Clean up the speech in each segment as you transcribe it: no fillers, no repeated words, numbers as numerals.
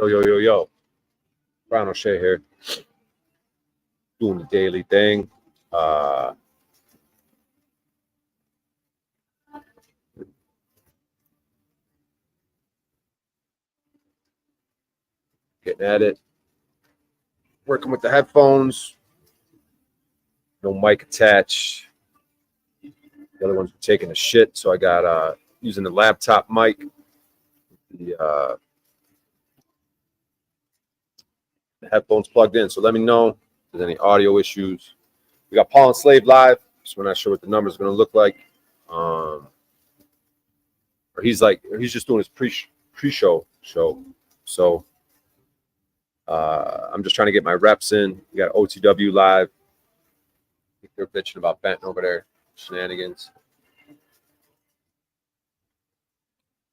Yo. Brown O'Shea here. Doing the daily thing. Getting at it. Working with the headphones. No mic attached. The other ones were taking a shit, so I got using the laptop mic. The headphones plugged in. So let me know if there's any audio issues. We got Paul and Slave live, so we're not sure what the numbers are going to look like. Or he's just doing his pre-show show. So I'm just trying to get my reps in. We got OTW live. I think they're bitching about Benton over there. Shenanigans.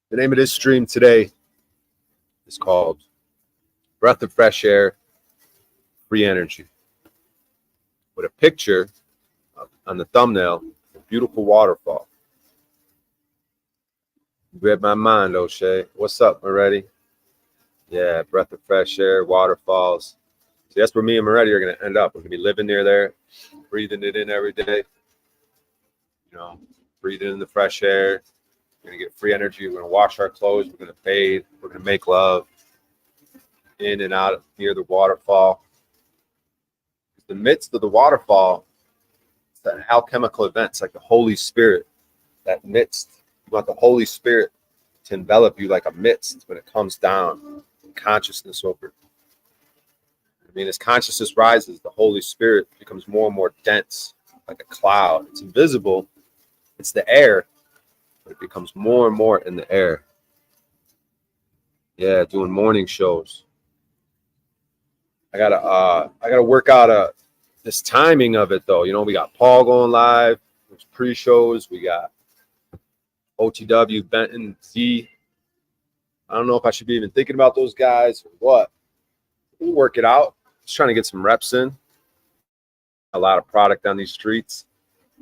The name of this stream today is called Breath of Fresh Air, Free Energy. With a picture on the thumbnail, a beautiful waterfall. You read my mind, O'Shea. What's up, Moretti? Yeah, breath of fresh air, waterfalls. See, that's where me and Moretti are going to end up. We're going to be living near there, breathing it in every day. You know, breathing in the fresh air. We're going to get free energy. We're going to wash our clothes. We're going to bathe. We're going to make love in and out near the waterfall. The midst of the waterfall, it's an alchemical event. It's like the Holy Spirit. That midst, you want the Holy Spirit to envelop you like a mist when it comes down. Consciousness over. I mean, as consciousness rises, the Holy Spirit becomes more and more dense, like a cloud. It's invisible. It's the air, but it becomes more and more in the air. Yeah, doing morning shows. I gotta work out this timing of it though. You know, we got Paul going live. There's pre-shows. We got OTW, Benton, Z. I don't know if I should be even thinking about those guys or what. We'll work it out. Just trying to get some reps in. A lot of product on these streets.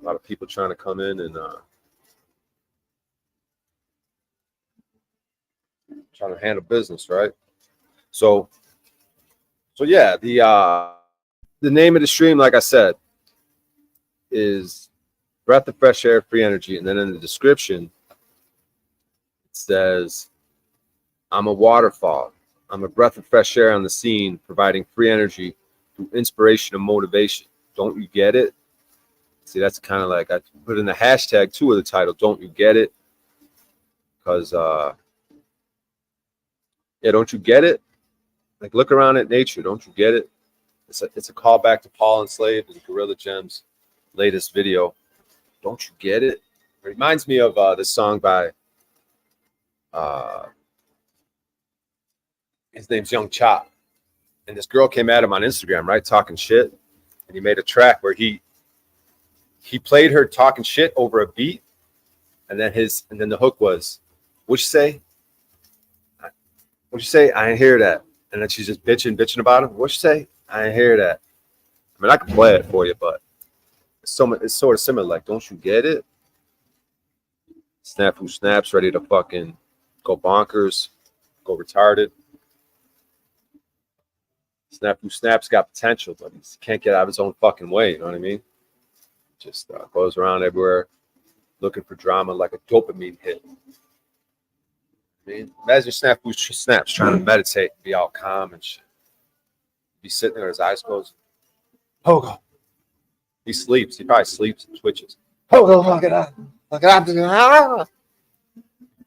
A lot of people trying to come in and trying to handle business, right? So yeah, the name of the stream, like I said, is Breath of Fresh Air, Free Energy. And then in the description, it says, I'm a waterfall. I'm a breath of fresh air on the scene, providing free energy through inspiration and motivation. Don't you get it? See, that's kind of like I put in the hashtag too of the title. Don't you get it? Because, yeah, don't you get it? Like, look around at nature. Don't you get it? It's a callback to Paul and Slave and Gorilla Gem's latest video. Don't you get it? It reminds me of this song by his name's Young Chop, and this girl came at him on Instagram, right, talking shit, and he made a track where he played her talking shit over a beat, and then the hook was, "What'd you say? What'd you say? I ain't hear that." And then she's just bitching about him. "What'd you say? I ain't hear that." I mean, I can play it for you, but it's sort of similar. Like, don't you get it? Snap who snaps, ready to fucking go bonkers, go retarded. Snap who snaps got potential, but he can't get out of his own fucking way. You know what I mean? Just goes around everywhere looking for drama like a dopamine hit. I mean, imagine Snap who snaps trying to meditate and be all calm and shit. Be sitting there with his eyes closed. Pogo. He sleeps. He probably sleeps and twitches. Pogo, fuck it up. Fuck it up.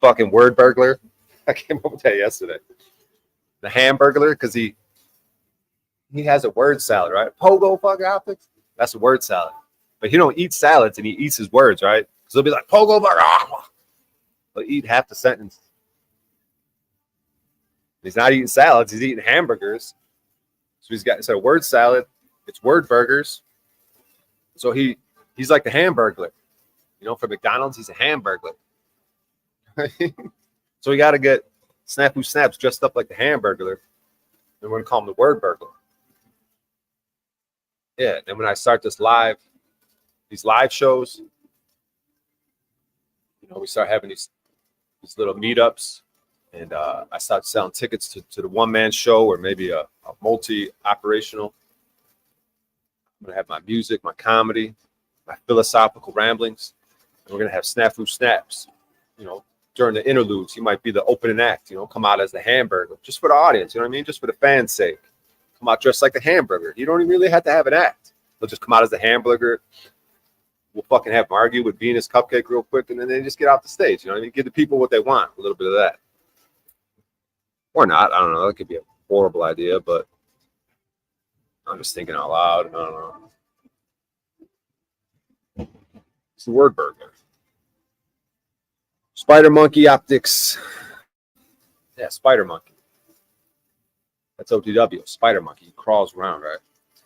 Fucking word burglar. I came up with that yesterday. The Hamburglar, because he has a word salad, right? Pogo fucking optics. That's a word salad. But he don't eat salads and he eats his words, right? So he'll be like, Pogo burger. He'll eat half the sentence. He's not eating salads, he's eating hamburgers. So he's got instead of word salad, it's word burgers. So he's like the Hamburglar. You know, for McDonald's, he's a Hamburglar. So we gotta get Snap who snaps dressed up like the Hamburglar. And we're gonna call him the word burglar. Yeah, and when I start these live shows, you know, we start having these little meetups And I started selling tickets to the one-man show or maybe a multi-operational. I'm going to have my music, my comedy, my philosophical ramblings. And we're going to have snafu snaps. You know, during the interludes, you might be the opening act, you know, come out as the hamburger, just for the audience, you know what I mean? Just for the fans' sake. Come out dressed like the hamburger. You don't even really have to have an act. They'll just come out as the hamburger. We'll fucking have them argue with Venus Cupcake real quick, and then they just get off the stage. You know what I mean? Give the people what they want, a little bit of that. Or not. I don't know. That could be a horrible idea, but I'm just thinking out loud. I don't know. It's the word burger. Spider Monkey Optics. Yeah, Spider Monkey. That's OTW. Spider Monkey. He crawls around, right?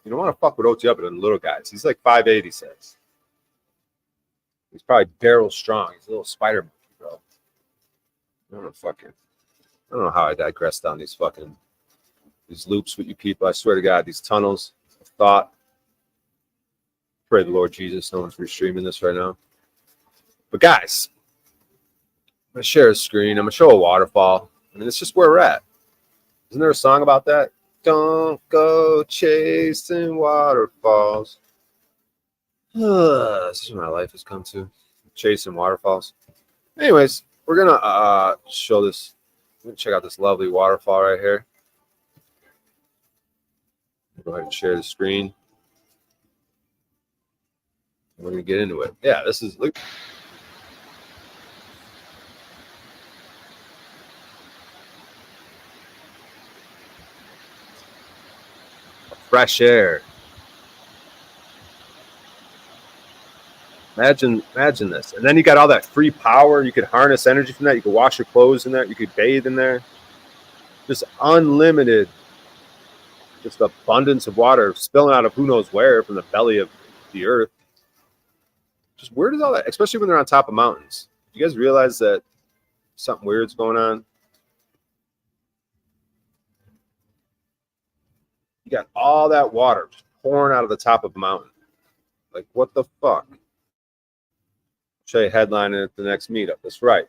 You don't want to fuck with OTW than the little guys. He's like 5'8", he says. He's probably barrel strong. He's a little spider monkey, bro. I don't know how I digress down these loops with you people. I swear to God, these tunnels of thought. Pray the Lord Jesus, no one's restreaming this right now. But guys, I'm gonna share a screen. I'm gonna show a waterfall. I mean, it's just where we're at. Isn't there a song about that? Don't go chasing waterfalls. This is what my life has come to. Chasing waterfalls. Anyways, we're gonna show this. We're gonna check out this lovely waterfall right here. Go ahead and share the screen. We're gonna get into it. Yeah, this is look. Fresh air. Imagine this. And then you got all that free power. You could harness energy from that. You could wash your clothes in there. You could bathe in there. Just unlimited, just abundance of water spilling out of who knows where from the belly of the earth. Just where does all that, especially when they're on top of mountains. You guys realize that something weird's going on? You got all that water just pouring out of the top of a mountain. Like, what the fuck? Show you a headline at the next meetup. That's right.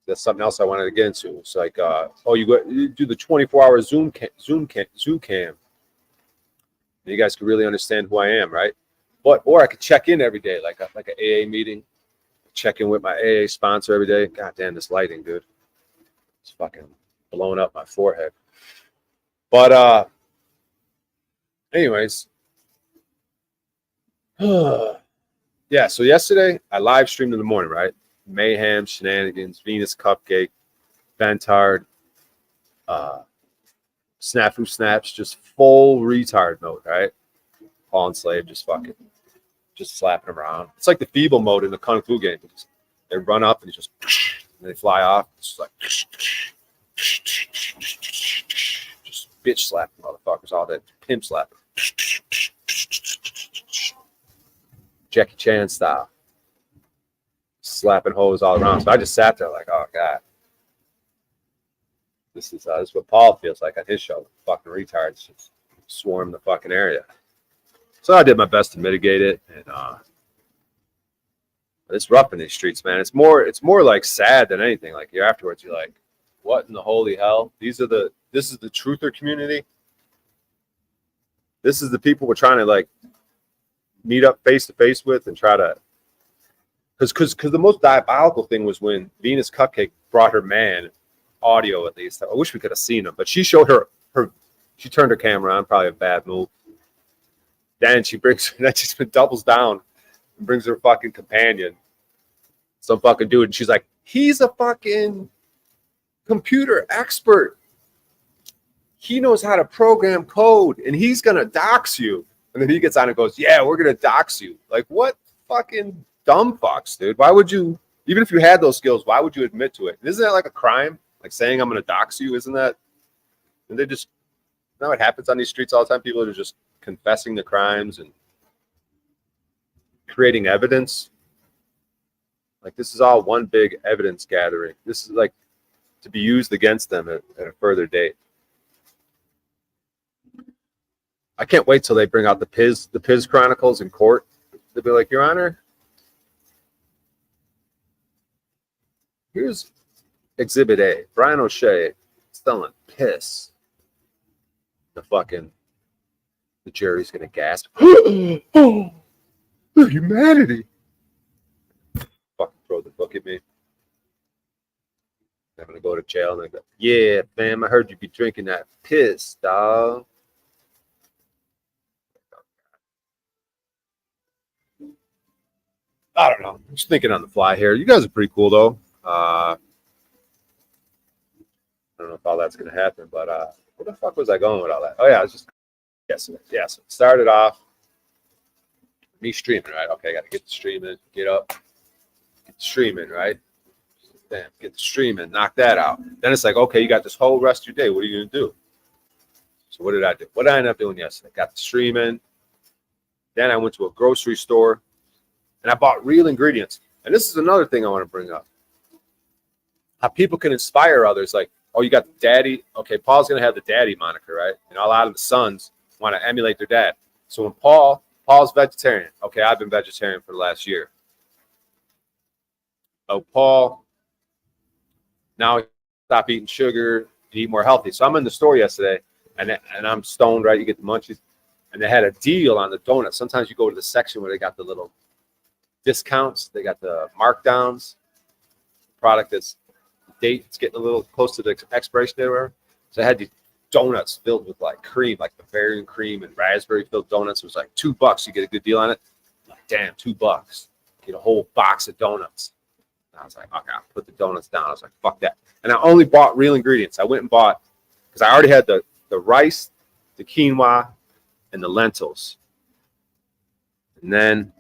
That's something else I wanted to get into. It's like, you do the 24-hour Zoom cam. You guys can really understand who I am, right? Or I could check in every day, like an AA meeting. Check in with my AA sponsor every day. God damn, this lighting, dude. It's fucking blowing up my forehead. But anyways. Yeah, so yesterday I live streamed in the morning, right? Mayhem, Shenanigans, Venus Cupcake, Bentard, Snafu Snaps, just full retard mode, right? Paul and Slave just slapping around. It's like the feeble mode in the Kung Fu game. They run up and and they fly off. It's like just bitch slapping motherfuckers all day. Pimp slapping. Jackie Chan style. Slapping hoes all around. So I just sat there like, oh God. This is what Paul feels like on his show. Fucking retards just swarm the fucking area. So I did my best to mitigate it, and it's rough in these streets, man. It's more like sad than anything. Like you're afterwards, you're like, what in the holy hell? This is the truther community. This is the people we're trying to like meet up face to face with and try to, because the most diabolical thing was when Venus Cupcake brought her man, audio at least. I wish we could have seen him, but she showed she turned her camera on, probably a bad move. Then she doubles down and brings her fucking companion, some fucking dude, and she's like, he's a fucking computer expert. He knows how to program code, and he's gonna dox you. And then he gets on and goes, yeah, we're going to dox you. Like, what fucking dumb fucks, dude? Why would you, even if you had those skills, why would you admit to it? Isn't that like a crime? Like saying I'm going to dox you? Isn't that, and they just, you know what happens on these streets all the time? People are just confessing the crimes and creating evidence. Like, this is all one big evidence gathering. This is like to be used against them at a further date. I can't wait till they bring out the Piz Chronicles in court. They'll be like, Your Honor, here's Exhibit A. Brian O'Shea selling piss. The jury's gonna gasp. Oh, humanity. Fucking throw the book at me. I'm gonna go to jail and I go, yeah, fam, I heard you be drinking that piss, dog. I don't know. I'm just thinking on the fly here. You guys are pretty cool though. I don't know if all that's gonna happen, but where the fuck was I going with all that? Oh yeah, I was just guessing. Yeah, so it started off me streaming, right? Okay, I gotta get the streaming, get up, get the streaming, right? Damn, get the streaming, knock that out. Then it's like, okay, you got this whole rest of your day. What are you gonna do? So what did I do? What did I end up doing yesterday? Got the streaming. Then I went to a grocery store and I bought real ingredients. And this is another thing I want to bring up. How people can inspire others. Like, oh, you got the daddy. Okay, Paul's going to have the daddy moniker, right? And a lot of the sons want to emulate their dad. So when Paul's vegetarian. Okay, I've been vegetarian for the last year. Oh, Paul, now stop eating sugar, eat more healthy. So I'm in the store yesterday and I'm stoned, right? You get the munchies. And they had a deal on the donuts. Sometimes you go to the section where they got the little discounts. They got the markdowns. Product that's date, it's getting a little close to the expiration date or whatever. So I had these donuts filled with like cream, like Bavarian cream and raspberry filled donuts. It was like $2. You get a good deal on it. Like, damn, $2. Get a whole box of donuts. And I was like, okay, I'll put the donuts down. I was like, fuck that. And I only bought real ingredients. I went and bought, because I already had the rice, the quinoa, and the lentils. And then,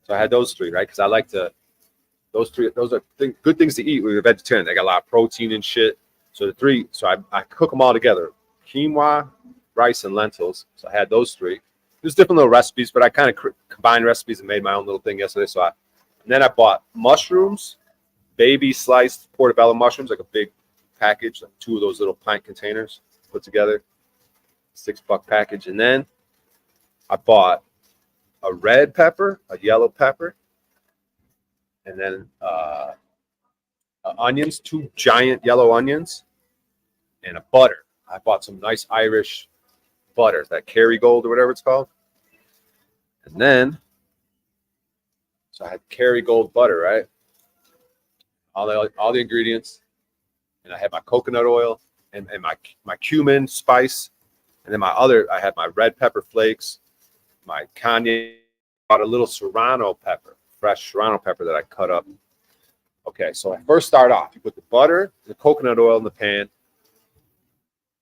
so I had those three, right? Because I like to, those are good things to eat when you're a vegetarian. They got a lot of protein and shit. So the three, so I cook them all together. Quinoa, rice, and lentils. So I had those three. There's different little recipes, but I kind of combined recipes and made my own little thing yesterday. And then I bought mushrooms, baby sliced portobello mushrooms, like a big package, like 2 of those little pint containers put together, $6 package. And then I bought a red pepper, a yellow pepper, and then onions, 2 giant yellow onions, and a butter. I bought some nice Irish butter, that Kerrygold or whatever it's called. And then, so I had Kerrygold butter, right? All the ingredients. And I had my coconut oil and my cumin spice. And then I had my red pepper flakes, my cayenne, bought a little serrano pepper, fresh serrano pepper that I cut up. Okay, so I first start off. You put the butter, the coconut oil in the pan.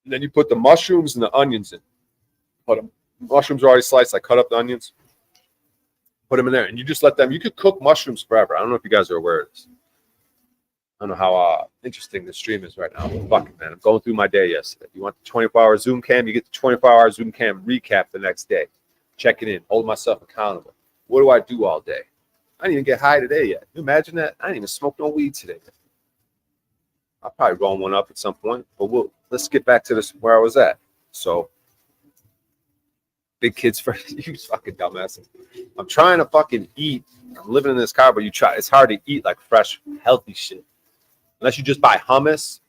And then you put the mushrooms and the onions in. Mushrooms are already sliced. I cut up the onions, put them in there. And you just let them, you could cook mushrooms forever. I don't know if you guys are aware of this. I don't know how interesting the stream is right now. Fuck it, man. I'm going through my day yesterday. You want the 24-hour Zoom cam? You get the 24-hour Zoom cam recap the next day. Checking in, hold myself accountable. What do I do all day? I didn't even get high today yet. You imagine that? I didn't even smoke no weed today. I'll probably roll one up at some point, but let's get back to this where I was at. So, big kids first. You fucking dumbass. I'm trying to fucking eat. I'm living in this car, but it's hard to eat like fresh, healthy shit. Unless you just buy hummus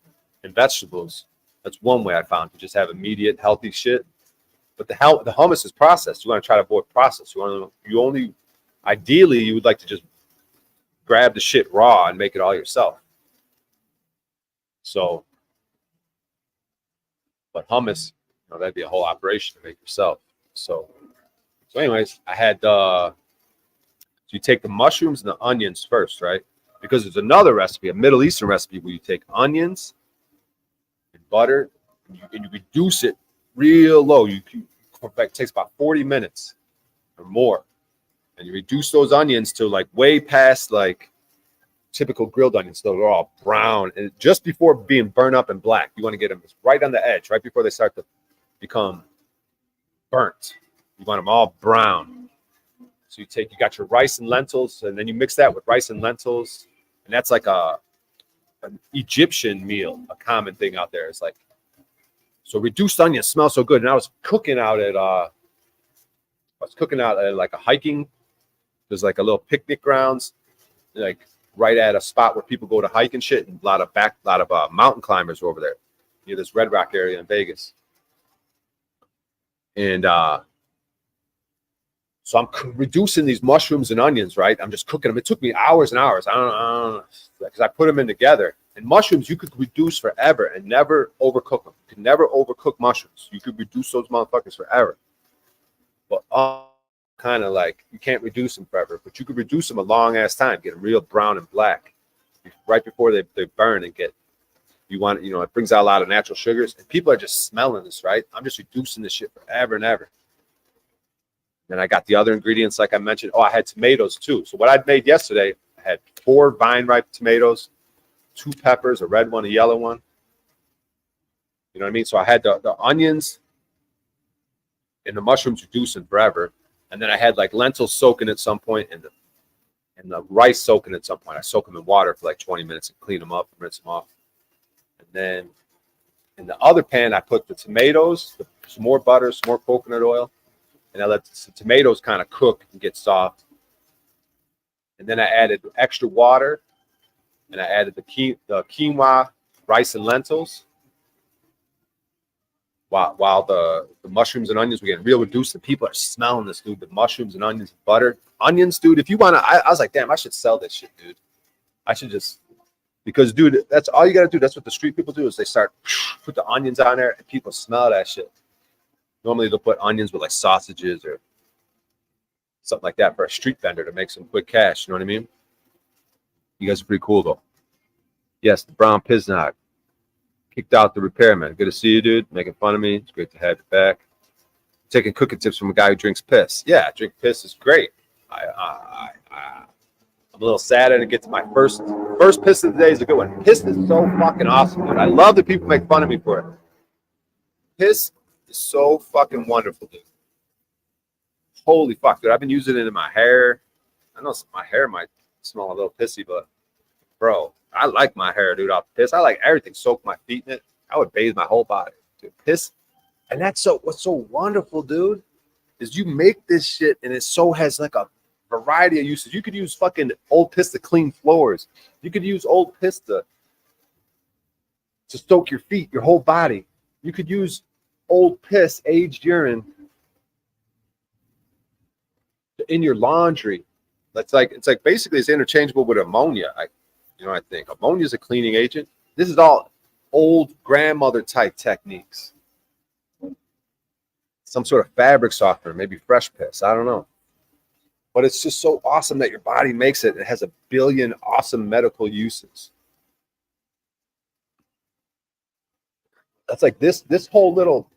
and vegetables. That's one way I found to just have immediate healthy shit. But the hummus is processed. You want to try to avoid process. Ideally, you would like to just grab the shit raw and make it all yourself. So, but hummus, that'd be a whole operation to make yourself. So anyways, I had so you take the mushrooms and the onions first, right? Because there's another recipe, a Middle Eastern recipe, where you take onions and butter and you reduce it real low. It takes about 40 minutes or more. And you reduce those onions to like way past like typical grilled onions. So they're all brown. And just before being burned up and black, you want to get them right on the edge, right before they start to become burnt. You want them all brown. So you got your rice and lentils, and then you mix that with rice and lentils. And that's like an Egyptian meal, a common thing out there. It's like, so reduced onions smell so good. And I was cooking out at like a hiking There's like a little picnic grounds, like right at a spot where people go to hike and shit, and a lot of mountain climbers over there near this Red Rock area in Vegas. And so I'm reducing these mushrooms and onions, right? I'm just cooking them. It took me hours and hours. I don't know, because I put them in together. And mushrooms you could reduce forever and never overcook them. You can never overcook mushrooms. You could reduce those motherfuckers forever. But kind of like you can't reduce them forever, but you could reduce them a long ass time, get them real brown and black right before they burn and get. It brings out a lot of natural sugars, and people are just smelling this, right? I'm just reducing this shit forever and ever. Then I got the other ingredients, like I mentioned. Oh, I had tomatoes too. So what I'd made yesterday, I had 4 vine-ripe tomatoes, 2 peppers, a red one, a yellow one. You know what I mean? So I had the onions and the mushrooms reducing forever. And then I had like lentils soaking at some point and the rice soaking at some point. I soak them in water for like 20 minutes and clean them up and rinse them off. And then in the other pan, I put the tomatoes, some more butter, some more coconut oil, and I let the tomatoes kind of cook and get soft. And then I added extra water, and I added the quinoa, rice, and lentils. While the mushrooms and onions were getting real reduced, and people are smelling this, dude. The mushrooms and onions and butter. Onions, dude, if you want to, I was like, damn, I should sell this shit, dude. I should just, because, dude, that's all you got to do. That's what the street people do is they start, put the onions on there, and people smell that shit. Normally they'll put onions with like sausages or something like that for a street vendor to make some quick cash. You know what I mean? You guys are pretty cool, though. Yes, the brown Piznog. Kicked out the repairman. Good to see you, dude. Making fun of me. It's great to have you back. Taking cooking tips from a guy who drinks piss. Yeah, drink piss is great. I'm a little sad I didn't get to my first piss of the day. Is a good one. Piss is so fucking awesome, dude. I love that people make fun of me for it. Piss is so fucking wonderful, dude. Holy fuck, dude. I've been using it in my hair. I know my hair might smell a little pissy, but bro, I like my hair, dude, off piss. I like everything. Soak my feet in it. I would bathe my whole body. Dude, piss. And that's what's so wonderful, dude, is you make this shit and it has like a variety of uses. You could use fucking old piss to clean floors. You could use old piss to soak your feet, your whole body. You could use old piss, aged urine in your laundry. It's like basically it's interchangeable with ammonia. I think ammonia is a cleaning agent. This is all old grandmother type techniques. Some sort of fabric softener, maybe fresh piss. I don't know. But it's just so awesome that your body makes it. It has a billion awesome medical uses. That's like this whole little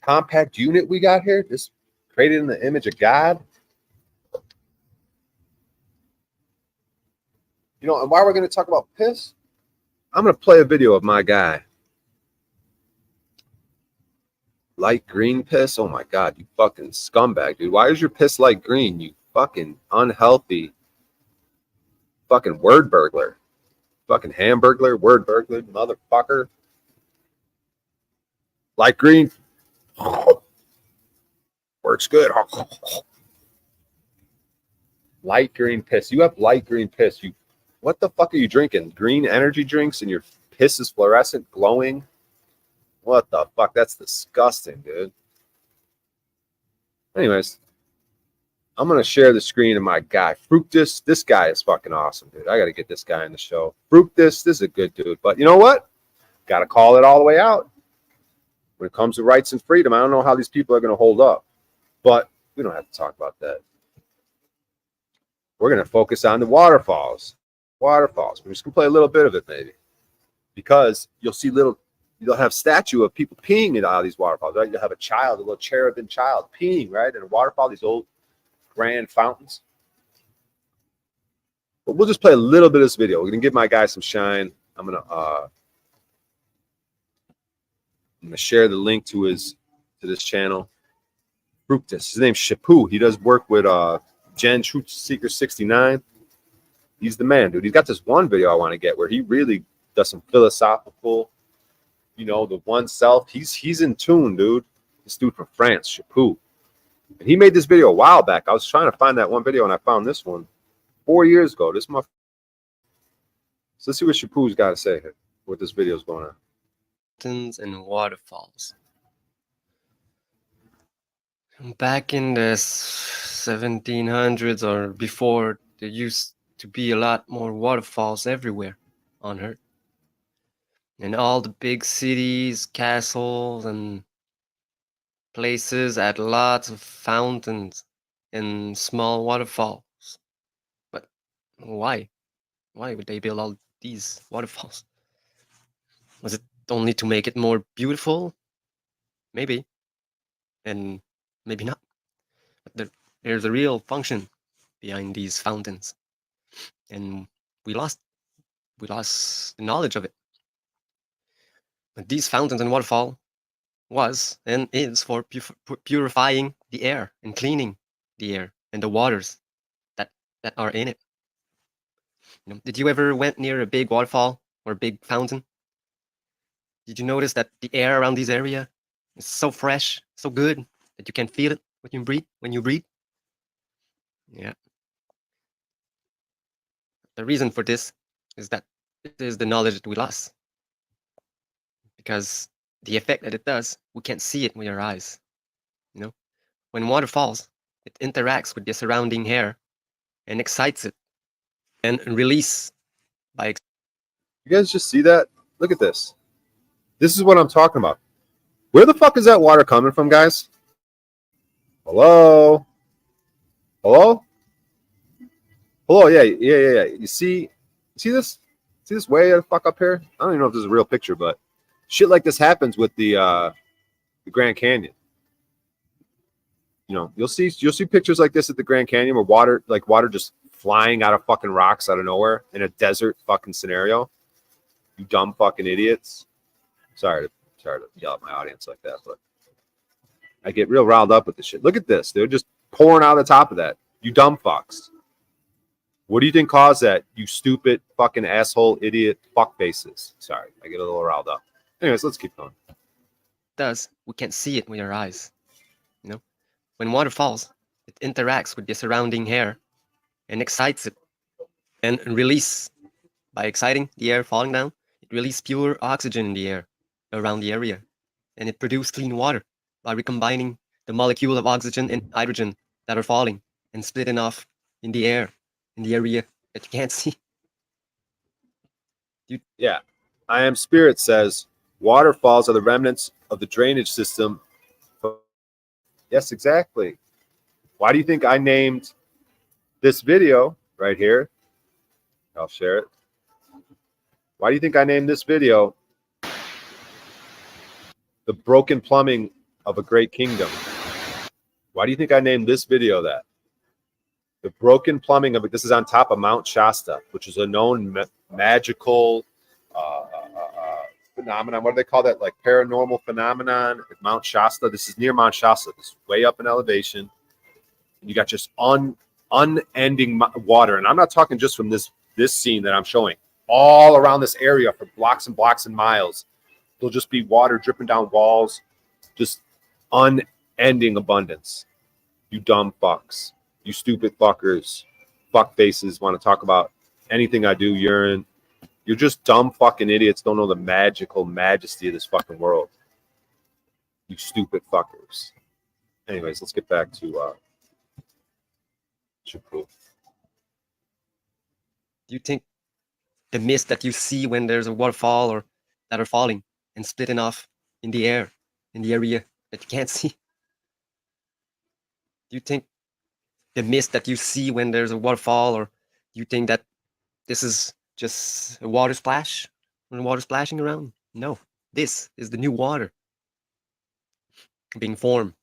compact unit we got here, just created in the image of God. You know, and while we're going to talk about piss, I'm going to play a video of my guy. Light green piss? Oh, my God, you fucking scumbag, dude. Why is your piss light green, you fucking unhealthy fucking word burglar? Fucking hamburglar, word burglar, motherfucker. Light green. Works good. Light green piss. You have light green piss, you. What the fuck are you drinking? Green energy drinks and your piss is fluorescent, glowing? What the fuck? That's disgusting, dude. Anyways, I'm going to share the screen of my guy. Fructus. This guy is fucking awesome, dude. I got to get this guy in the show. Fructus, this is a good dude. But you know what? Got to call it all the way out. When it comes to rights and freedom, I don't know how these people are going to hold up. But we don't have to talk about that. We're going to focus on the waterfalls. We're just gonna play a little bit of it, maybe, because you'll have statue of people peeing in all these waterfalls, right? You'll have a little cherubim child peeing, right, in a waterfall, these old grand fountains. But we'll just play a little bit of this video. We're gonna give my guy some shine. I'm gonna share the link to this channel. Fructus. His name's Shapu. He does work with Gen Truth Seeker 69. He's the man, dude. He's got this one video I want to get where he really does some philosophical, the one self. He's in tune, dude. This dude from France, Chapeau. And he made this video a while back. I was trying to find that one video and I found this one 4 years ago. This motherfucker. So let's see what Shapu's got to say here. What this video is going on. Mountains and waterfalls. Back in the 1700s or before, there used to be a lot more waterfalls everywhere on Earth. And all the big cities, castles, and places had lots of fountains and small waterfalls. But why? Why would they build all these waterfalls? Was it only to make it more beautiful? Maybe. And maybe not. But there's a real function behind these fountains. And we lost the knowledge of it. But these fountains and waterfall was and is for purifying the air and cleaning the air and the waters that are in it. Did you ever went near a big waterfall or a big fountain? Did you notice that the air around this area is so fresh, so good that you can feel it when you breathe? Yeah. The reason for this is that it is the knowledge that we lost. Because the effect that it does, we can't see it with our eyes. When water falls, it interacts with the surrounding air and excites it and release by. You guys just see that? Look at this. This is what I'm talking about. Where the fuck is that water coming from, guys? Hello? Hello? Hello? Yeah. You see this? See this way the fuck up here? I don't even know if this is a real picture, but shit like this happens with the Grand Canyon. You'll see pictures like this at the Grand Canyon where water just flying out of fucking rocks out of nowhere in a desert fucking scenario. You dumb fucking idiots. Sorry to yell at my audience like that, but I get real riled up with this shit. Look at this. They're just pouring out of the top of that. You dumb fucks. What do you think caused that, you stupid fucking asshole idiot fuck faces? Sorry, I get a little riled up. Anyways, let's keep going. We can't see it with our eyes. When water falls, it interacts with the surrounding air and excites it and release. By exciting the air falling down, it releases pure oxygen in the air around the area, and it produces clean water by recombining the molecule of oxygen and hydrogen that are falling and splitting off in the air in the area that you can't see. Yeah. I Am Spirit says waterfalls are the remnants of the drainage system. Yes, exactly. Why do you think I named this video right here? I'll share it. Why do you think I named this video The Broken Plumbing of a Great Kingdom? Why do you think I named this video that? The broken plumbing of it. This is on top of Mount Shasta, which is a known magical phenomenon. What do they call that? Like paranormal phenomenon at Mount Shasta. This is near Mount Shasta. This is way up in elevation. And you got just unending water. And I'm not talking just from this scene that I'm showing. All around this area for blocks and blocks and miles, there'll just be water dripping down walls. Just unending abundance. You dumb fucks. You stupid fuckers. Fuck faces want to talk about anything I do, urine. You're just dumb fucking idiots. Don't know the magical majesty of this fucking world. You stupid fuckers. Anyways, let's get back to Shapu. Do you think the mist that you see when there's a waterfall or that are falling and splitting off in the air in the area that you can't see? Do you think the mist that you see when there's a waterfall, or do you think that this is just a water splash when water splashing around? No, this is the new water being formed.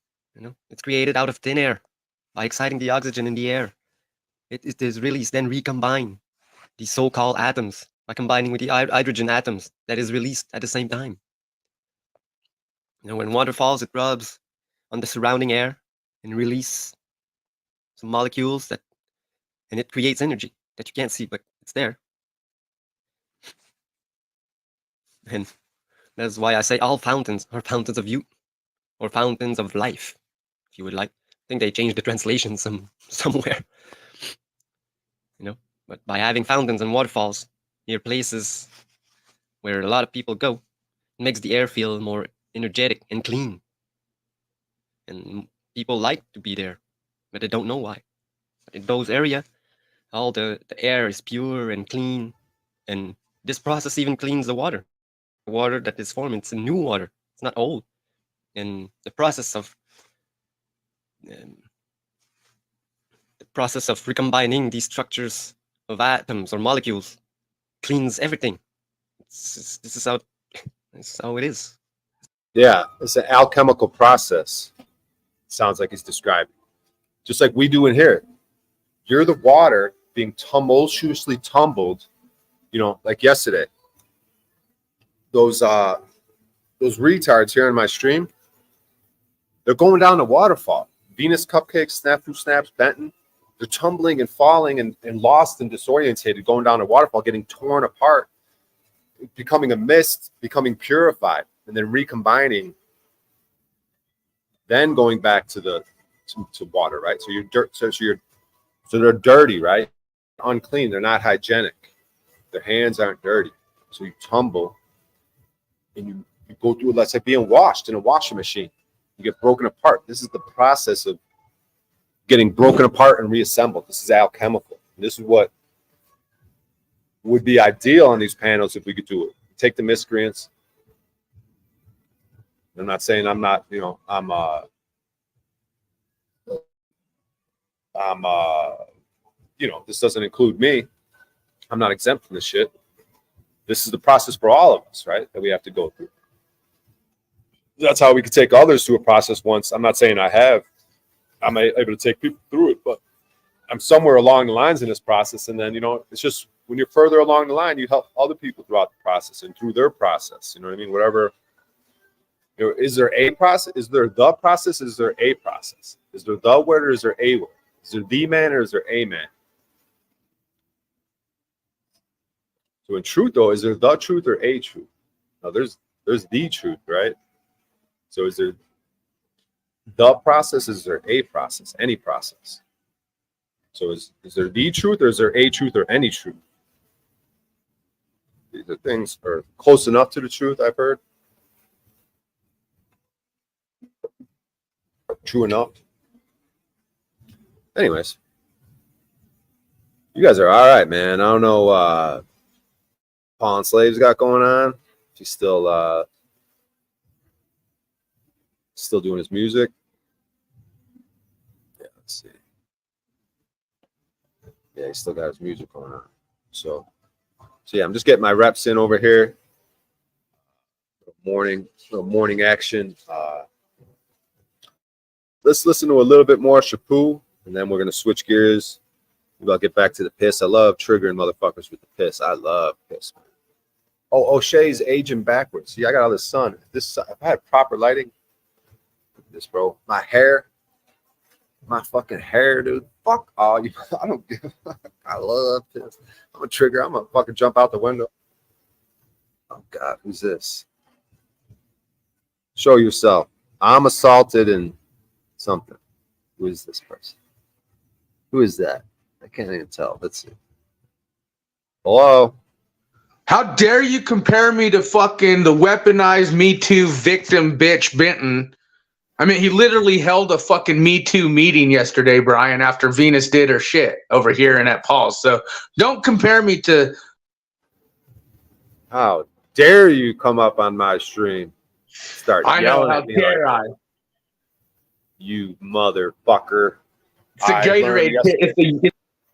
It's created out of thin air by exciting the oxygen in the air. It is released, then recombined the so-called atoms by combining with the hydrogen atoms that is released at the same time. When water falls, it rubs on the surrounding air and release some molecules and it creates energy that you can't see, but it's there. And that's why I say all fountains are fountains of youth or fountains of life, if you would like. think they changed the translation somewhere. But by having fountains and waterfalls near places where a lot of people go, it makes the air feel more energetic and clean. And people like to be there, but they don't know why. But in those areas, all the air is pure and clean, and this process even cleans the water. The water that is formed, it's a new water. It's not old. And the process of um, recombining these structures of atoms or molecules cleans everything. This is how it is. Yeah, it's an alchemical process. Sounds like he's describing. Just like we do in here. You're the water being tumultuously tumbled, like yesterday. Those retards here in my stream, they're going down the waterfall. Venus Cupcakes, Snafu Snaps, Benton, they're tumbling and falling and lost and disorientated, going down the waterfall, getting torn apart, becoming a mist, becoming purified, and then recombining, then going back to water, right? So you're dirt, so they're dirty, right? Unclean, they're not hygienic. Their hands aren't dirty. So you tumble and you go through, let's say, being washed in a washing machine. You get broken apart. This is the process of getting broken apart and reassembled. This is alchemical. And this is what would be ideal on these panels if we could do it. Take the miscreants. I'm not saying I'm not, this doesn't include me. I'm not exempt from this shit. This is the process for all of us, right? That we have to go through. That's how we could take others through a process once. I'm not saying I'm able to take people through it, but I'm somewhere along the lines in this process. And then, it's just when you're further along the line, you help other people throughout the process and through their process. You know what I mean? Whatever. Is there a process? Is there the process? Is there a process? Is there the word or is there a word? Is there the man or is there a man? So in truth, though, is there the truth or a truth? No, there's the truth, right? So is there the process? Is there a process? Any process? So is there the truth or is there a truth or any truth? These are things are close enough to the truth, I've heard. True enough. Anyways, you guys are all right, man. I don't know Paul and Slave's got going on. He's still doing his music. Yeah, let's see. Yeah, he's still got his music going on. So yeah, I'm just getting my reps in over here. Little morning action. Let's listen to a little bit more Shapu, and then we're gonna switch gears. Maybe I'll get back to the piss. I love triggering motherfuckers with the piss. I love piss, man. Oh, O'Shea's aging backwards. See, I got all this sun. If I had proper lighting, this, bro. My fucking hair, dude. Fuck all you. I don't give. I love piss. I'm a trigger. I'm gonna fucking jump out the window. Oh God, who's this? Show yourself. I'm assaulted and something. Who is this person? Who is that? I can't even tell. Let's see. Hello? How dare you compare me to fucking the weaponized Me Too victim bitch Benton? I mean, he literally held a fucking Me Too meeting yesterday, Brian, after Venus did her shit over here and at Paul's. So don't compare me to... How dare you come up on my stream? Start yelling at me. You motherfucker. It's a Gatorade.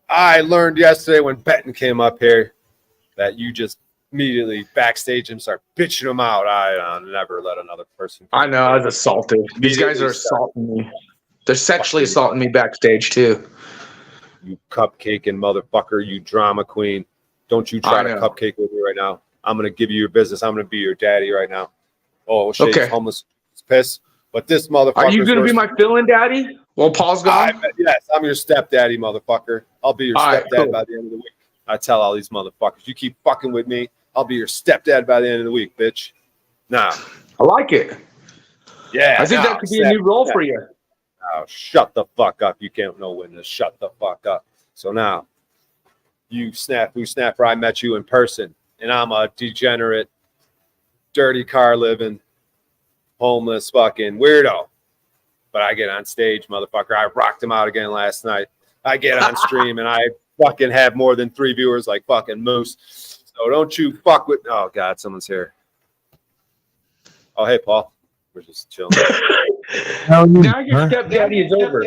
I learned yesterday when Benton came up here that you just immediately backstage him, start bitching him out. I'll never let another person. I know, I was assaulted. These guys are assaulting me. They're sexually assaulting me backstage, too. You cupcaking motherfucker, you drama queen. Don't you try to cupcake with me right now. I'm going to give you your business. I'm going to be your daddy right now. Oh, shit, okay. He's homeless. He's pissed. But this motherfucker. Are you going to be my fill-in daddy while Paul's gone? Yes, I'm your stepdaddy, motherfucker. I'll be your stepdad by the end of the week. I tell all these motherfuckers, you keep fucking with me, I'll be your stepdad by the end of the week, bitch. Nah. I like it. Yeah. I think that could be a new role for you. Oh, shut the fuck up. You can't know when to shut the fuck up. So now, you snapper, I met you in person, and I'm a degenerate, dirty car living, homeless fucking weirdo. But I get on stage, motherfucker. I rocked him out again last night. I get on stream and I fucking have more than 3 viewers like fucking Moose. So don't you fuck with. Oh, God, someone's here. Oh, hey, Paul. We're just chilling. Now your stepdaddy is over.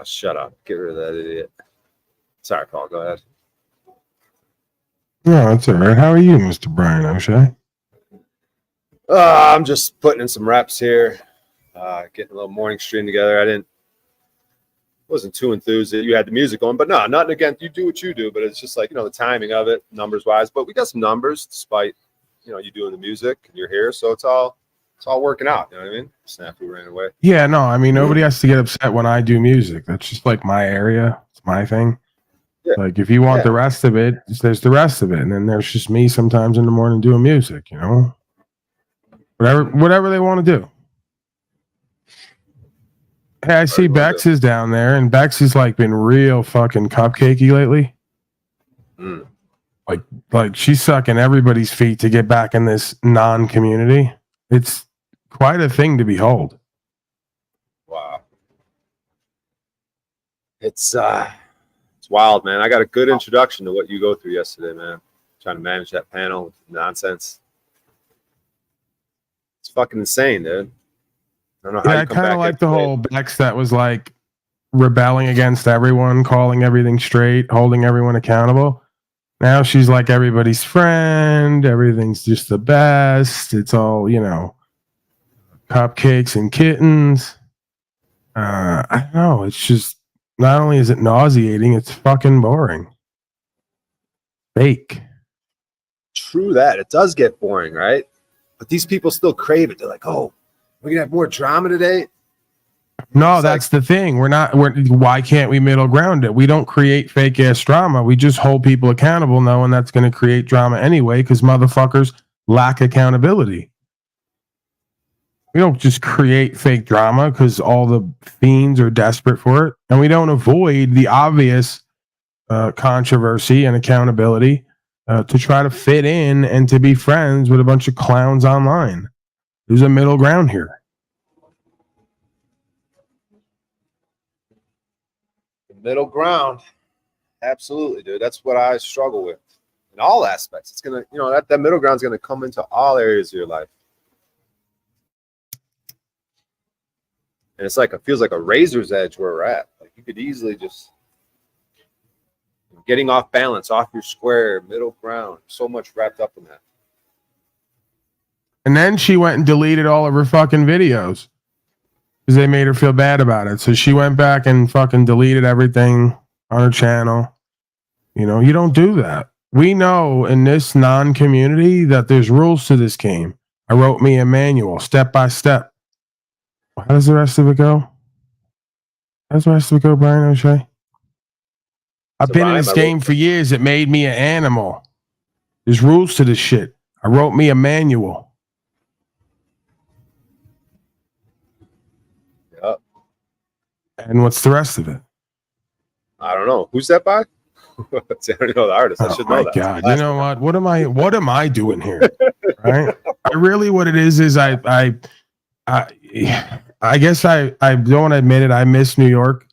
Shut up. Get rid of that idiot. Sorry, Paul. Go ahead. No, that's all right. How are you, Mr. Brian O'Shea? I'm just putting in some reps here. Getting a little morning stream together. Wasn't too enthused that you had the music going, but no, nothing against you. Do what you do, but it's just like, the timing of it, numbers wise. But we got some numbers despite, you doing the music and you're here, so it's all working out. You know what I mean? Snafu ran away. Yeah, no, I mean, nobody has to get upset when I do music. That's just like my area. It's my thing. Yeah. Like if you want the rest of it, there's the rest of it, and then there's just me sometimes in the morning doing music. Whatever they want to do. Hey, I see Bex is down there, and Bex has like been real fucking cupcakey lately. Mm. Like she's sucking everybody's feet to get back in this non-community. It's quite a thing to behold. Wow. It's wild, man. I got a good introduction to what you go through yesterday, man. Trying to manage that panel with nonsense. It's fucking insane, dude. I don't know how I kind of like the whole Bex that was like rebelling against everyone, calling everything straight, holding everyone accountable. Now she's like everybody's friend. Everything's just the best. It's all, cupcakes and kittens. I don't know. It's just, not only is it nauseating, it's fucking boring. Fake. True that. It does get boring, right? But these people still crave it. They're like, oh, we're going to have more drama today. No, that's the thing. Why can't we middle ground it? We don't create fake ass drama. We just hold people accountable knowing that's going to create drama anyway because motherfuckers lack accountability. We don't just create fake drama because all the fiends are desperate for it. And we don't avoid the obvious controversy and accountability to try to fit in and to be friends with a bunch of clowns online. There's a middle ground here. Middle ground. Absolutely, dude. That's what I struggle with in all aspects. It's going to, that middle ground is going to come into all areas of your life. And it's like, it feels like a razor's edge where we're at. Like you could easily just getting off balance, off your square, middle ground. So much wrapped up in that. And then she went and deleted all of her fucking videos because they made her feel bad about it. So she went back and fucking deleted everything on her channel. You don't do that. We know in this non-community that there's rules to this game. I wrote me a manual, step by step. How does the rest of it go? How does the rest of it go, Brian O'Shea? I've been in this game for years. It made me an animal. There's rules to this shit. I wrote me a manual. Yep. And what's the rest of it? I don't know. Who's that by? I don't know the artist. I should know that. God. You know what? What am I doing here? Right? What it is I guess I don't want to admit it. I miss New York.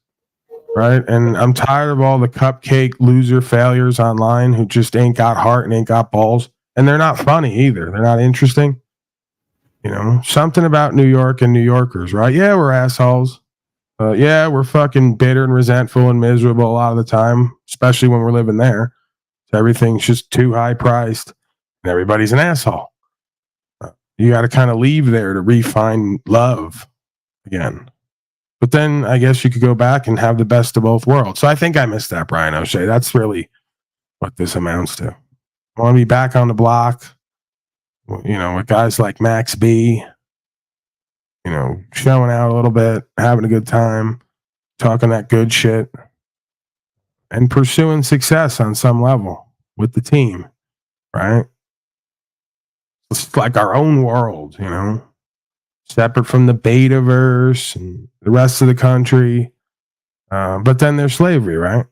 Right. And I'm tired of all the cupcake loser failures online who just ain't got heart and ain't got balls. And they're not funny either. They're not interesting. Something about New York and New Yorkers, right? Yeah, we're assholes. Yeah, we're fucking bitter and resentful and miserable a lot of the time, especially when we're living there. So everything's just too high priced and everybody's an asshole. You got to kind of leave there to refine love again. But then I guess you could go back and have the best of both worlds. So I think I missed that, Brian O'Shea. That's really what this amounts to. I want to be back on the block, with guys like Max B, showing out a little bit, having a good time, talking that good shit, and pursuing success on some level with the team, right? It's like our own world, separate from the betaverse and the rest of the country. But then there's slavery, right?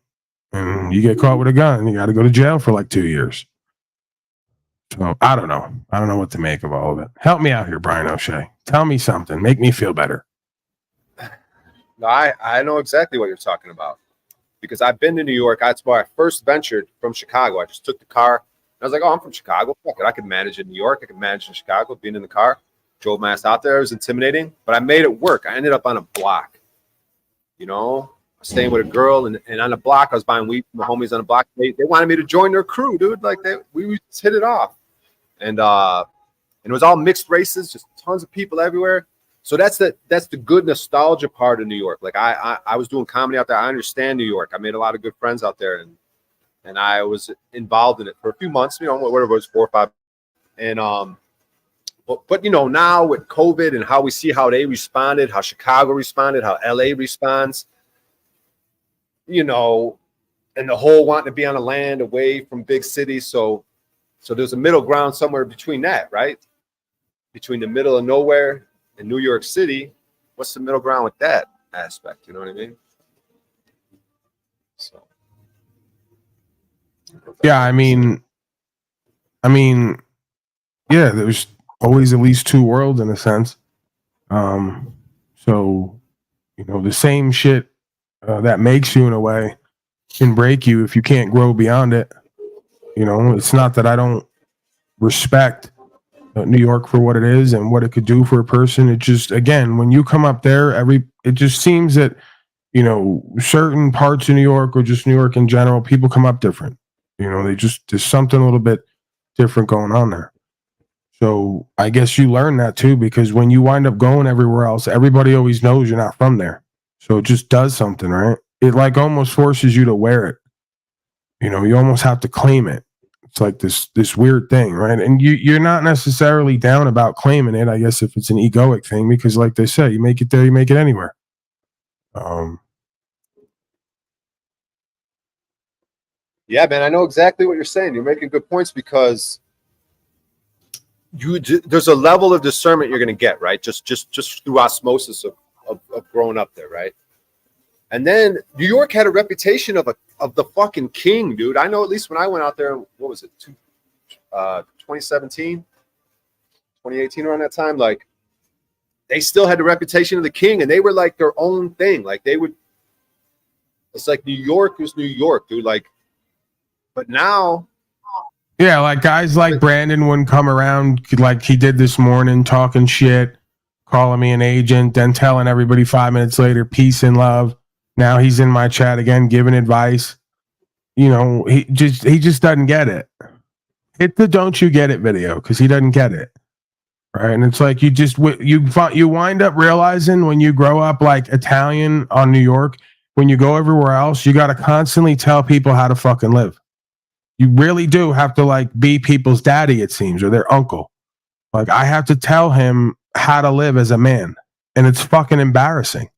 And you get caught with a gun, you got to go to jail for like 2 years. So I don't know. I don't know what to make of all of it. Help me out here, Brian O'Shea. Tell me something. Make me feel better. No, I know exactly what you're talking about because I've been to New York. That's where I first ventured from Chicago. I just took the car. And I was like, oh, I'm from Chicago. Fuck it. I could manage in New York. I could manage in Chicago, being in the car. Drove my ass out there. It was intimidating, but I made it work. I ended up on a block. You know, I was staying with a girl, and on the block, I was buying weed from the homies on the block. They wanted me to join their crew, dude. Like we just hit it off. And it was all mixed races, just tons of people everywhere. So that's the good nostalgia part of New York. Like I was doing comedy out there. I understand New York. I made a lot of good friends out there, and I was involved in it for a few months. You know, whatever it was, 4 or 5. And but you know, now with COVID and how we see how they responded, how Chicago responded, how LA responds, you know, and the whole wanting to be on a land away from big cities. So there's a middle ground somewhere between that, right? Between the middle of nowhere and New York City. What's the middle ground with that aspect? You know what I mean? So yeah, I mean, yeah, there's always at least two worlds in a sense. So, you know, the same shit that makes you in a way can break you if you can't grow beyond it. You know, it's not that I don't respect New York for what it is and what it could do for a person. It just, again, when you come up there, it just seems that, you know, certain parts of New York or just New York in general, people come up different. You know, there's something a little bit different going on there. So I guess you learn that too, because when you wind up going everywhere else, everybody always knows you're not from there. So it just does something, right? It like almost forces you to wear it. You know, you almost have to claim it. It's like this weird thing, right? And you're not necessarily down about claiming it, I guess, if it's an egoic thing, because like they say, you make it there, you make it anywhere. Yeah, man, I know exactly what you're saying. You're making good points because there's a level of discernment you're going to get, right? Just through osmosis of growing up there, right? And then New York had a reputation of the fucking king, dude. I know at least when I went out there, what was it, 2017, 2018, around that time, like they still had the reputation of the king, and they were like their own thing. Like it's like New York was New York, dude. Like, but now. Yeah, like guys like Brandon wouldn't come around like he did this morning, talking shit, calling me an agent, then telling everybody 5 minutes later, peace and love. Now he's in my chat again, giving advice. You know, he just doesn't get it. Hit the "Don't You Get It" video because he doesn't get it, right? And it's like you wind up realizing when you grow up like Italian on New York, when you go everywhere else, you got to constantly tell people how to fucking live. You really do have to like be people's daddy, it seems, or their uncle. Like I have to tell him how to live as a man, and it's fucking embarrassing.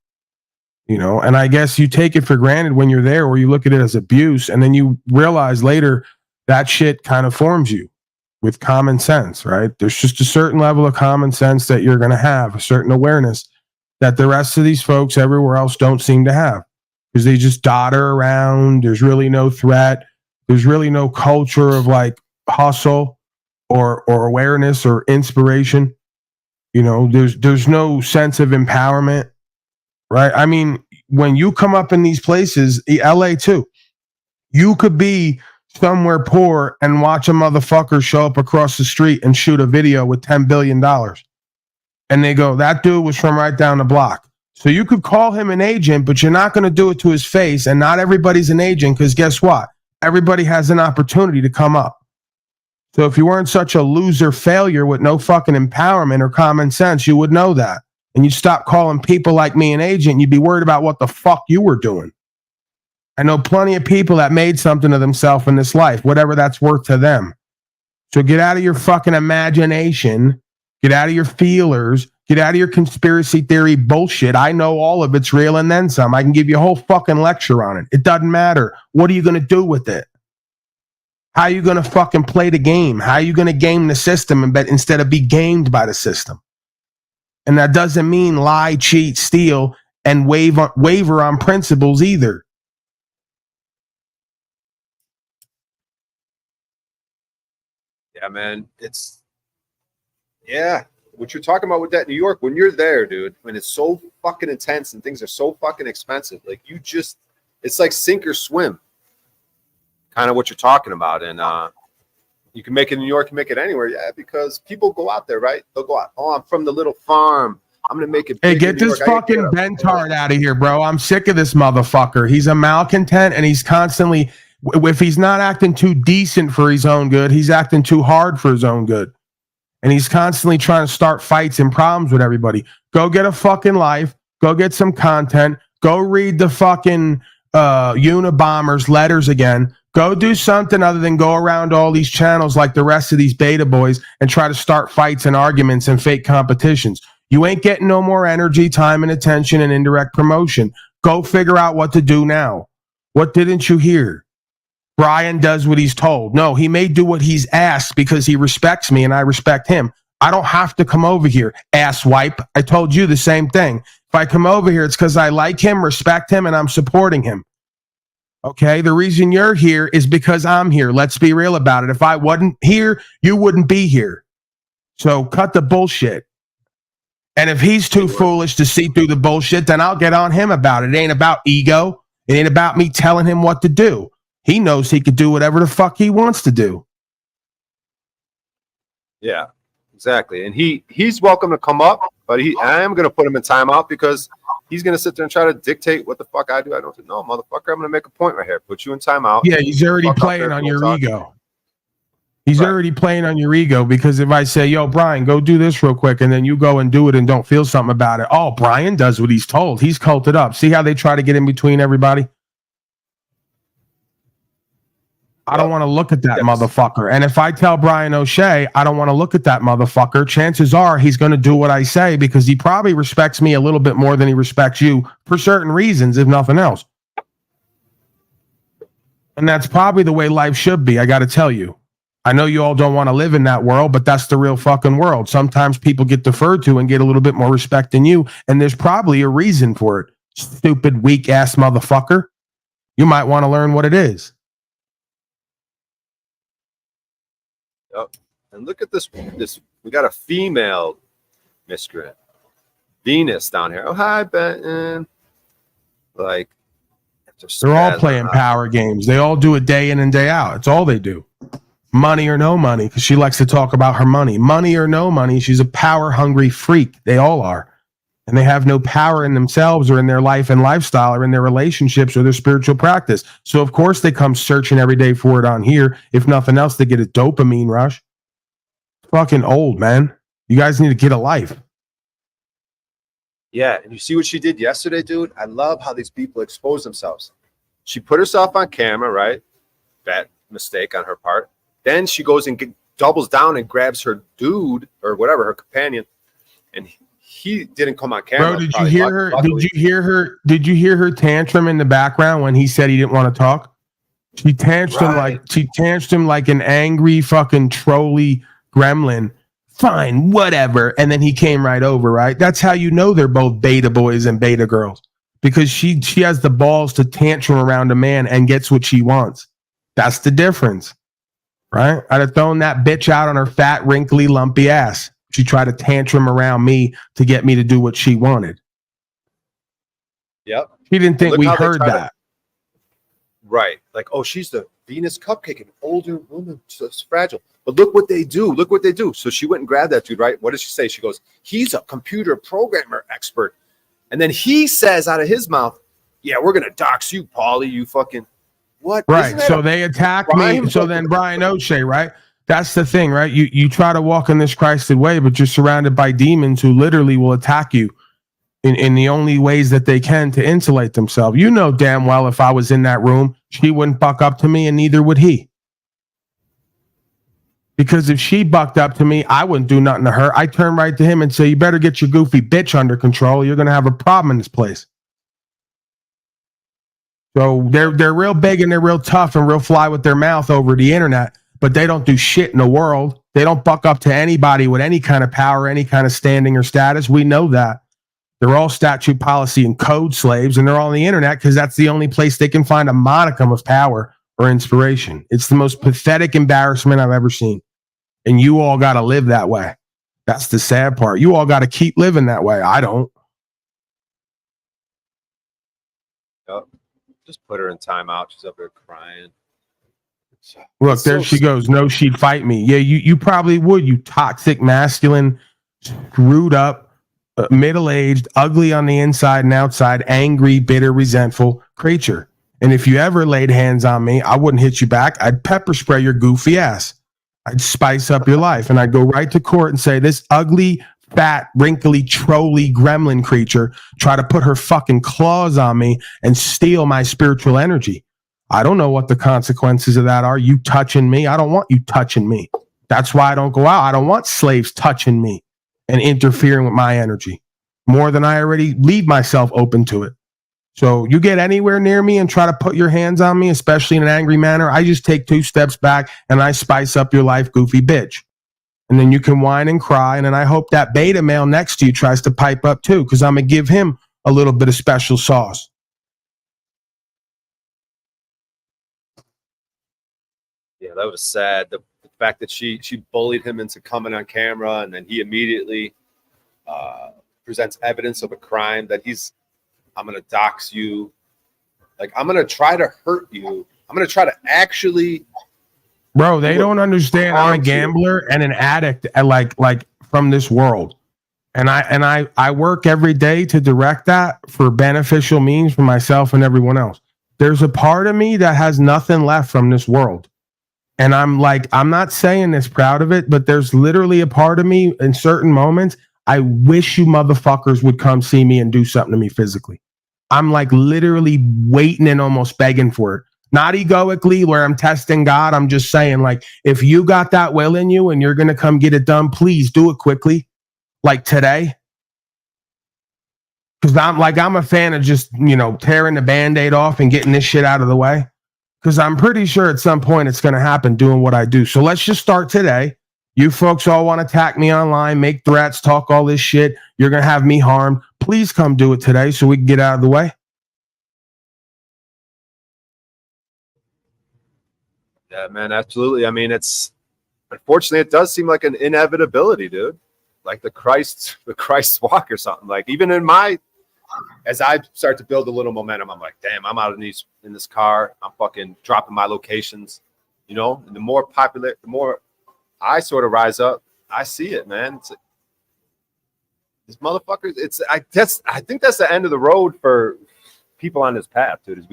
You know, and I guess you take it for granted when you're there, or you look at it as abuse, and then you realize later that shit kind of forms you with common sense, right? There's just a certain level of common sense that you're going to have, a certain awareness that the rest of these folks everywhere else don't seem to have, because they just dodder around. There's really no threat. There's really no culture of like hustle or awareness or inspiration. You know, there's no sense of empowerment. Right. I mean, when you come up in these places, LA too, you could be somewhere poor and watch a motherfucker show up across the street and shoot a video with $10 billion. And they go, that dude was from right down the block. So you could call him an agent, but you're not going to do it to his face. And not everybody's an agent, because guess what? Everybody has an opportunity to come up. So if you weren't such a loser failure with no fucking empowerment or common sense, you would know that. And you'd stop calling people like me an agent. You'd be worried about what the fuck you were doing. I know plenty of people that made something of themselves in this life, whatever that's worth to them. So get out of your fucking imagination. Get out of your feelers. Get out of your conspiracy theory bullshit. I know all of it's real and then some. I can give you a whole fucking lecture on it. It doesn't matter. What are you going to do with it? How are you going to fucking play the game? How are you going to game the system instead of be gamed by the system? And that doesn't mean lie, cheat, steal, and waver on principles either. Yeah, man. What you're talking about with that New York, when you're there, dude, when it's so fucking intense and things are so fucking expensive, like it's like sink or swim, kind of what you're talking about. And you can make it in New York, you can make it anywhere. Yeah, because people go out there, right? They'll go out. Oh, I'm from the little farm. I'm going to make it. Hey, get this fucking Bentard out of here, bro. I'm sick of this motherfucker. He's a malcontent and he's constantly, if he's not acting too decent for his own good, he's acting too hard for his own good. And he's constantly trying to start fights and problems with everybody. Go get a fucking life. Go get some content. Go read the fucking Unabomber's letters again. Go do something other than go around all these channels like the rest of these beta boys and try to start fights and arguments and fake competitions. You ain't getting no more energy, time, and attention and indirect promotion. Go figure out what to do now. What didn't you hear? Brian does what he's told. No, he may do what he's asked because he respects me and I respect him. I don't have to come over here, asswipe. I told you the same thing. If I come over here, it's because I like him, respect him, and I'm supporting him. Okay? The reason you're here is because I'm here. Let's be real about it. If I wasn't here, you wouldn't be here. So cut the bullshit. And if he's too foolish to see through the bullshit, then I'll get on him about it. It ain't about ego. It ain't about me telling him what to do. He knows he could do whatever the fuck he wants to do. Yeah, exactly. And he's welcome to come up, but I am going to put him in timeout because he's going to sit there and try to dictate what the fuck I do. I don't know, motherfucker. I'm going to make a point right here. Put you in timeout. Yeah, he's already playing on your ego. He's already playing on your ego because if I say, yo, Brian, go do this real quick, and then you go and do it and don't feel something about it. Oh, Brian does what he's told. He's culted up. See how they try to get in between everybody? I don't want to look at that motherfucker. And if I tell Brian O'Shea, I don't want to look at that motherfucker, chances are he's going to do what I say because he probably respects me a little bit more than he respects you for certain reasons, if nothing else. And that's probably the way life should be, I got to tell you. I know you all don't want to live in that world, but that's the real fucking world. Sometimes people get deferred to and get a little bit more respect than you, and there's probably a reason for it. Stupid, weak-ass motherfucker. You might want to learn what it is. Yep. And look at this. We got a female miscreant, Venus, down here. Oh, hi, Benton. Like, they're all playing power games. They all do it day in and day out. It's all they do. Money or no money, because she likes to talk about her money. Money or no money, she's a power-hungry freak. They all are. And they have no power in themselves or in their life and lifestyle or in their relationships or their spiritual practice. So, of course, they come searching every day for it on here. If nothing else, they get a dopamine rush. Fucking old, man. You guys need to get a life. Yeah, and you see what she did yesterday, dude? I love how these people expose themselves. She put herself on camera, right? Bad mistake on her part. Then she goes and doubles down and grabs her dude or whatever, her companion, and he didn't come on camera. Bro, did you hear her? Did you hear her tantrum in the background when he said he didn't want to talk? She tantrum like an angry fucking trolley gremlin. Fine, whatever. And then he came right over, right? That's how you know they're both beta boys and beta girls. Because she has the balls to tantrum around a man and gets what she wants. That's the difference. Right? I'd have thrown that bitch out on her fat, wrinkly, lumpy ass. She tried to tantrum around me to get me to do what she wanted. Yep. She didn't think we heard that. Right. Like, oh, she's the Venus cupcake, an older woman, just fragile. But look what they do. Look what they do. So she went and grabbed that dude, right? What did she say? She goes, he's a computer programmer expert. And then he says out of his mouth, yeah, we're going to dox you, Paulie, you fucking... What? Right. So they attack me. So then Brian O'Shea, right? That's the thing, right? You try to walk in this Christed way, but you're surrounded by demons who literally will attack you in the only ways that they can to insulate themselves. You know damn well if I was in that room, she wouldn't buck up to me and neither would he. Because if she bucked up to me, I wouldn't do nothing to her. I turn right to him and say, you better get your goofy bitch under control. You're going to have a problem in this place. So they're real big and they're real tough and real fly with their mouth over the internet. but they don't do shit in the world. They don't buck up to anybody with any kind of power, any kind of standing or status. We know that. They're all statute, policy, and code slaves, and they're all on the internet because that's the only place they can find a modicum of power or inspiration. It's the most pathetic embarrassment I've ever seen. And you all got to live that way. That's the sad part. You all got to keep living that way. I don't. Yep. Just put her in timeout. She's up there crying. Look, there she goes. No, she'd fight me. Yeah, you probably would, you toxic, masculine, screwed up, middle-aged, ugly on the inside and outside, angry, bitter, resentful creature. And if you ever laid hands on me, I wouldn't hit you back. I'd pepper spray your goofy ass. I'd spice up your life, and I'd go right to court and say, this ugly, fat, wrinkly, trolly gremlin creature try to put her fucking claws on me and steal my spiritual energy. I don't know what the consequences of that are. You touching me. I don't want you touching me. That's why I don't go out. I don't want slaves touching me and interfering with my energy more than I already leave myself open to it. So you get anywhere near me and try to put your hands on me, especially in an angry manner, I just take 2 steps back and I spice up your life, goofy bitch. And then you can whine and cry. And then I hope that beta male next to you tries to pipe up too, because I'm going to give him a little bit of special sauce. Yeah, that was sad. The fact that she bullied him into coming on camera, and then he immediately presents evidence of a crime that I'm going to dox you. Like, I'm going to try to hurt you. I'm going to try to actually. Bro, they don't understand. I'm a gambler and an addict, like from this world. And I work every day to direct that for beneficial means for myself and everyone else. There's a part of me that has nothing left from this world. And I'm not saying this proud of it, but there's literally a part of me in certain moments. I wish you motherfuckers would come see me and do something to me physically. I'm like literally waiting and almost begging for it. Not egoically where I'm testing God. I'm just saying, like, if you got that will in you and you're going to come get it done, please do it quickly. Like today. Because I'm a fan of just, tearing the Band-Aid off and getting this shit out of the way. Because I'm pretty sure at some point it's going to happen doing what I do. So let's just start today. You folks all want to attack me online, make threats, talk all this shit. You're going to have me harmed. Please come do it today so we can get out of the way. Yeah, man, absolutely. I mean, unfortunately, it does seem like an inevitability, dude. Like the Christ walk or something. Like even as I start to build a little momentum, I'm like, damn, I'm out in this car. I'm fucking dropping my locations, and the more I sort of rise up, I see it, man. It's like, these motherfuckers. I think that's the end of the road for people on this path, dude.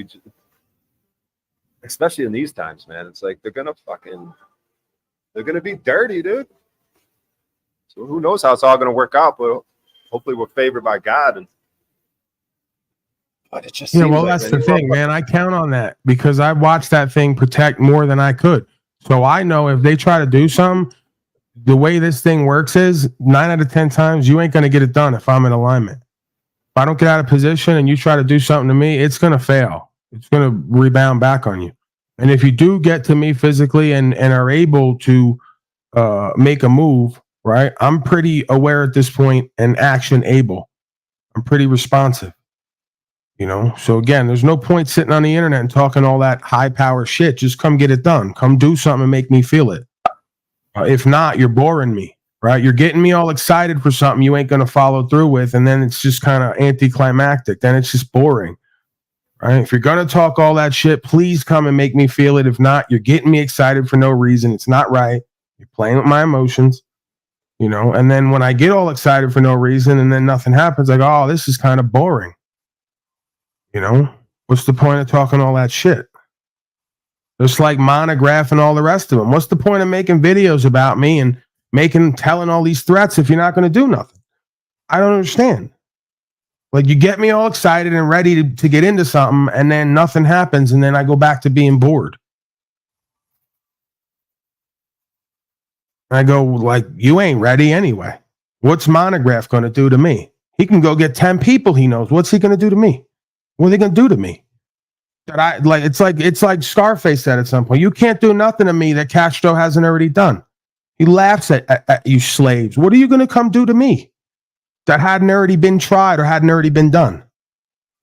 Especially in these times, man. It's like they're gonna be dirty, dude. So who knows how it's all gonna work out, but hopefully we're favored by God. But it just that's the thing, man. I count on that because I watched that thing protect more than I could. So I know if they try to do something, the way this thing works is 9 out of 10 times you ain't gonna get it done if I'm in alignment. If I don't get out of position and you try to do something to me, it's gonna fail. It's gonna rebound back on you. And if you do get to me physically and are able to make a move, right? I'm pretty aware at this point and action able. I'm pretty responsive. So again, there's no point sitting on the internet and talking all that high power shit. Just come get it done. Come do something and make me feel it. If not, you're boring me, right? You're getting me all excited for something you ain't going to follow through with. And then it's just kind of anticlimactic. Then it's just boring, right? If you're going to talk all that shit, please come and make me feel it. If not, you're getting me excited for no reason. It's not right. You're playing with my emotions, and then when I get all excited for no reason and then nothing happens, I go, oh, this is kind of boring. What's the point of talking all that shit? Just like Monograph and all the rest of them. What's the point of making videos about me and telling all these threats if you're not going to do nothing? I don't understand. Like, you get me all excited and ready to get into something, and then nothing happens, and then I go back to being bored. I go, like, you ain't ready anyway. What's Monograph going to do to me? He can go get 10 people he knows. What's he going to do to me? What are they going to do to me? that I like. It's like Scarface said at some point. You can't do nothing to me that Castro hasn't already done. He laughs at you slaves. What are you going to come do to me that hadn't already been tried or hadn't already been done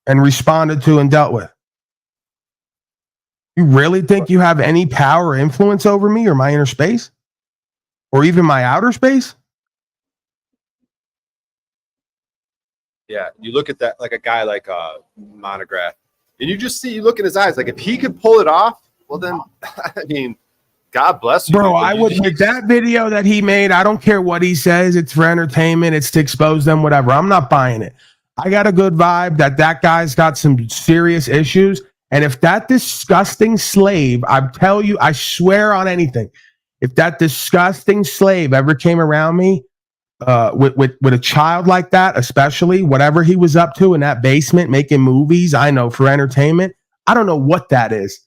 and responded to and dealt with? You really think you have any power or influence over me or my inner space or even my outer space? Yeah, you look at that like a guy like Monograph, and you just see, you look in his eyes, like if he could pull it off, well then, I mean, God bless you. Bro, I would make that video that he made. I don't care what he says. It's for entertainment. It's to expose them, whatever. I'm not buying it. I got a good vibe that guy's got some serious issues. And if that disgusting slave, I tell you, I swear on anything, if that disgusting slave ever came around me with a child like that, especially whatever he was up to in that basement making movies, I know for entertainment, I don't know what that is.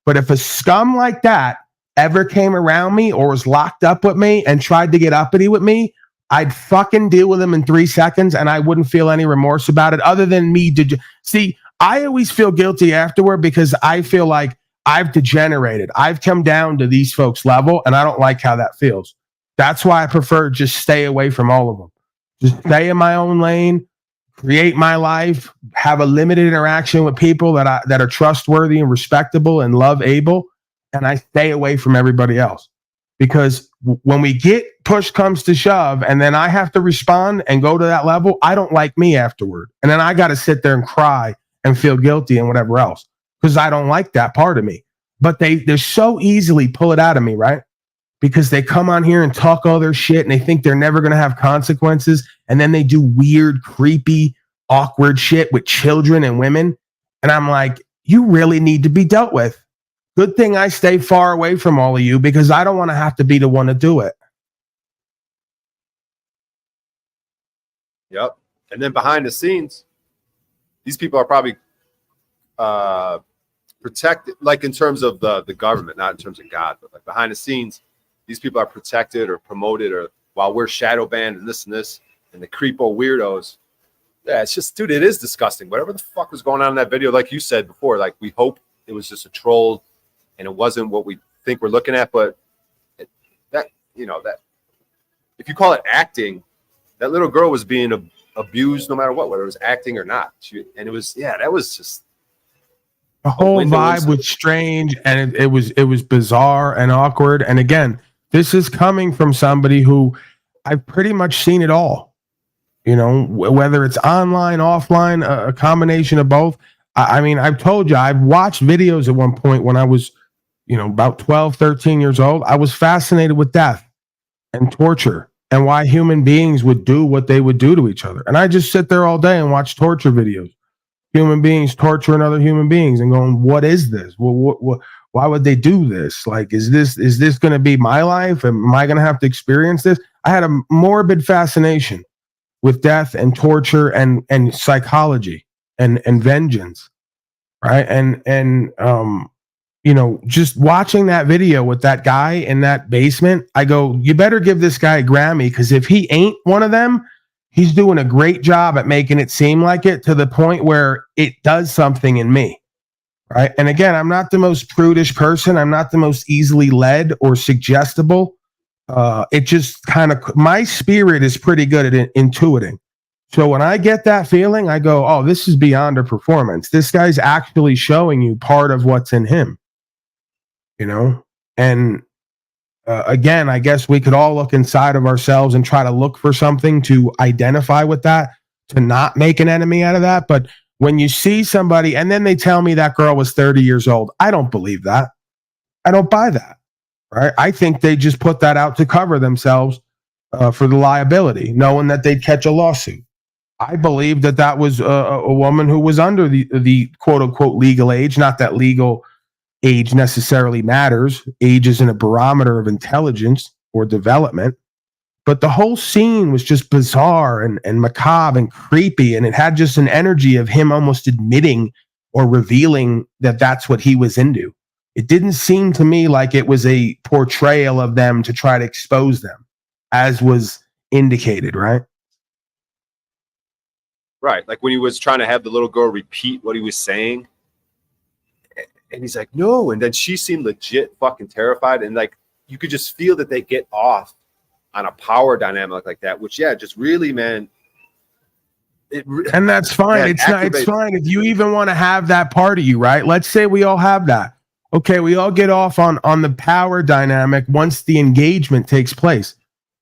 But if a scum like that ever came around me or was locked up with me and tried to get uppity with me, I'd fucking deal with him in 3 seconds and I wouldn't feel any remorse about it other than me. See, I always feel guilty afterward because I feel like I've degenerated. I've come down to these folks' level and I don't like how that feels. That's why I prefer just stay away from all of them. Just stay in my own lane, create my life, have a limited interaction with people that are trustworthy and respectable and love able, and I stay away from everybody else. Because when we get push comes to shove and then I have to respond and go to that level, I don't like me afterward. And then I got to sit there and cry and feel guilty and whatever else because I don't like that part of me. But they so easily pull it out of me, right? Because they come on here and talk all their shit and they think they're never going to have consequences. And then they do weird, creepy, awkward shit with children and women. And I'm like, you really need to be dealt with. Good thing I stay far away from all of you because I don't want to have to be the one to do it. Yep. And then behind the scenes, these people are probably protected, like in terms of the government, not in terms of God, but like behind the scenes, these people are protected or promoted, or while we're shadow banned and this, and the creepo weirdos. Yeah, it's just, dude, it is disgusting. Whatever the fuck was going on in that video, like you said before, like we hope it was just a troll and it wasn't what we think we're looking at, but that if you call it acting, that little girl was being abused no matter what, whether it was acting or not. And it was, that was just, the whole vibe was strange and it was bizarre and awkward. And again, this is coming from somebody who I've pretty much seen it all, whether it's online, offline, a combination of both. I mean, I've told you, I've watched videos at one point when I was, about 12, 13 years old. I was fascinated with death and torture and why human beings would do what they would do to each other. And I just sit there all day and watch torture videos. Human beings torturing other human beings and going, what is this? Well, why would they do this? Like, is this going to be my life? Am I going to have to experience this? I had a morbid fascination with death and torture and psychology and vengeance, right? And just watching that video with that guy in that basement, I go, you better give this guy a Grammy, because if he ain't one of them, he's doing a great job at making it seem like it, to the point where it does something in me, right? And again, I'm not the most prudish person. I'm not the most easily led or suggestible. It just kind of, my spirit is pretty good at intuiting. So when I get that feeling, I go, oh, this is beyond a performance. This guy's actually showing you part of what's in him, And again, I guess we could all look inside of ourselves and try to look for something to identify with that, to not make an enemy out of that. But when you see somebody and then they tell me that girl was 30 years old, I don't believe that. I don't buy that. Right? I think they just put that out to cover themselves for the liability, knowing that they'd catch a lawsuit. I believe that was a woman who was under the quote unquote legal age. Not that legal age necessarily matters. Age isn't a barometer of intelligence or development. But the whole scene was just bizarre and macabre and creepy. And it had just an energy of him almost admitting or revealing that that's what he was into. It didn't seem to me like it was a portrayal of them to try to expose them, as was indicated, right? Right. Like when he was trying to have the little girl repeat what he was saying. And he's like, no. And then she seemed legit fucking terrified. And like, you could just feel that they get off on a power dynamic like that, which, yeah, just really, man. And that's fine. Yeah, It's fine if you even want to have that part of you, right? Let's say we all have that. Okay, we all get off on the power dynamic once the engagement takes place,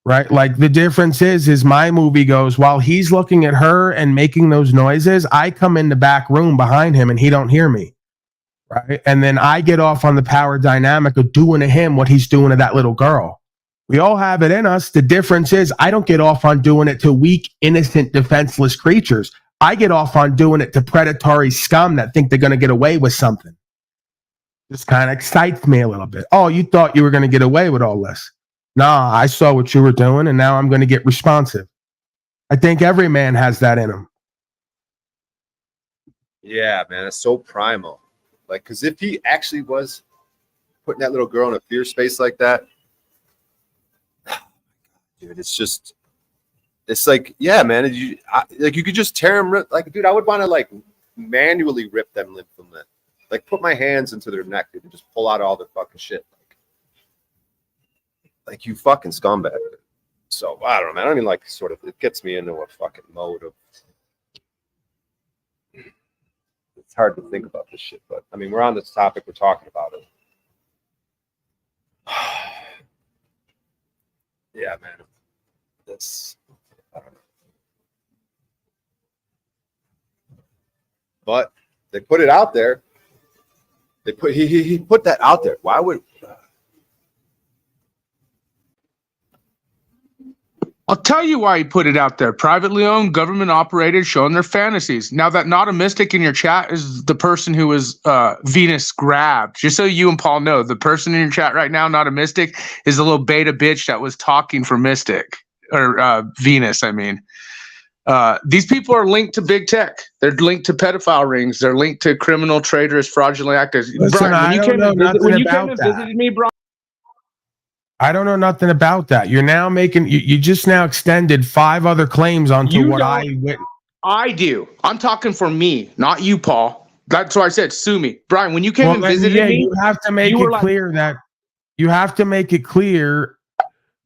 right? Like the difference is my movie goes, while he's looking at her and making those noises, I come in the back room behind him and he don't hear me, right? And then I get off on the power dynamic of doing to him what he's doing to that little girl. We all have it in us. The difference is I don't get off on doing it to weak, innocent, defenseless creatures. I get off on doing it to predatory scum that think they're going to get away with something. Just kind of excites me a little bit. Oh, you thought you were going to get away with all this. Nah, I saw what you were doing, and now I'm going to get responsive. I think every man has that in him. Yeah, man, it's so primal. Like, because if he actually was putting that little girl in a fear space like that, dude, it's like, yeah, man, you could just tear him. Like, dude, I would want to like manually rip them limb from limb. Like, put my hands into their neck, dude, and just pull out all their fucking shit. Like you fucking scumbag. So, I don't know, man. I mean, like, sort of, it gets me into a fucking mode of, it's hard to think about this shit, but, I mean, we're on this topic, we're talking about it. Yeah, man. That's, I don't know. But they put it out there. He put that out there. Why would? I'll tell you why he put it out there. Privately owned, government operated, showing their fantasies. Now that not a mystic in your chat is the person who was Venus grabbed. Just so you and Paul know, the person in your chat right now, not a mystic, is the little beta bitch that was talking for Mystic or Venus. I mean, these people are linked to big tech. They're linked to pedophile rings. They're linked to criminal traders, fraudulent actors. Listen, Brian, when you came and visited me, Brian. I don't know nothing about that. You're now making you just now extended 5 other claims onto what I do. I'm talking for me, not you, Paul. That's why I said sue me. Brian, when you came and visited me, you have to make it clear that you have to make it clear.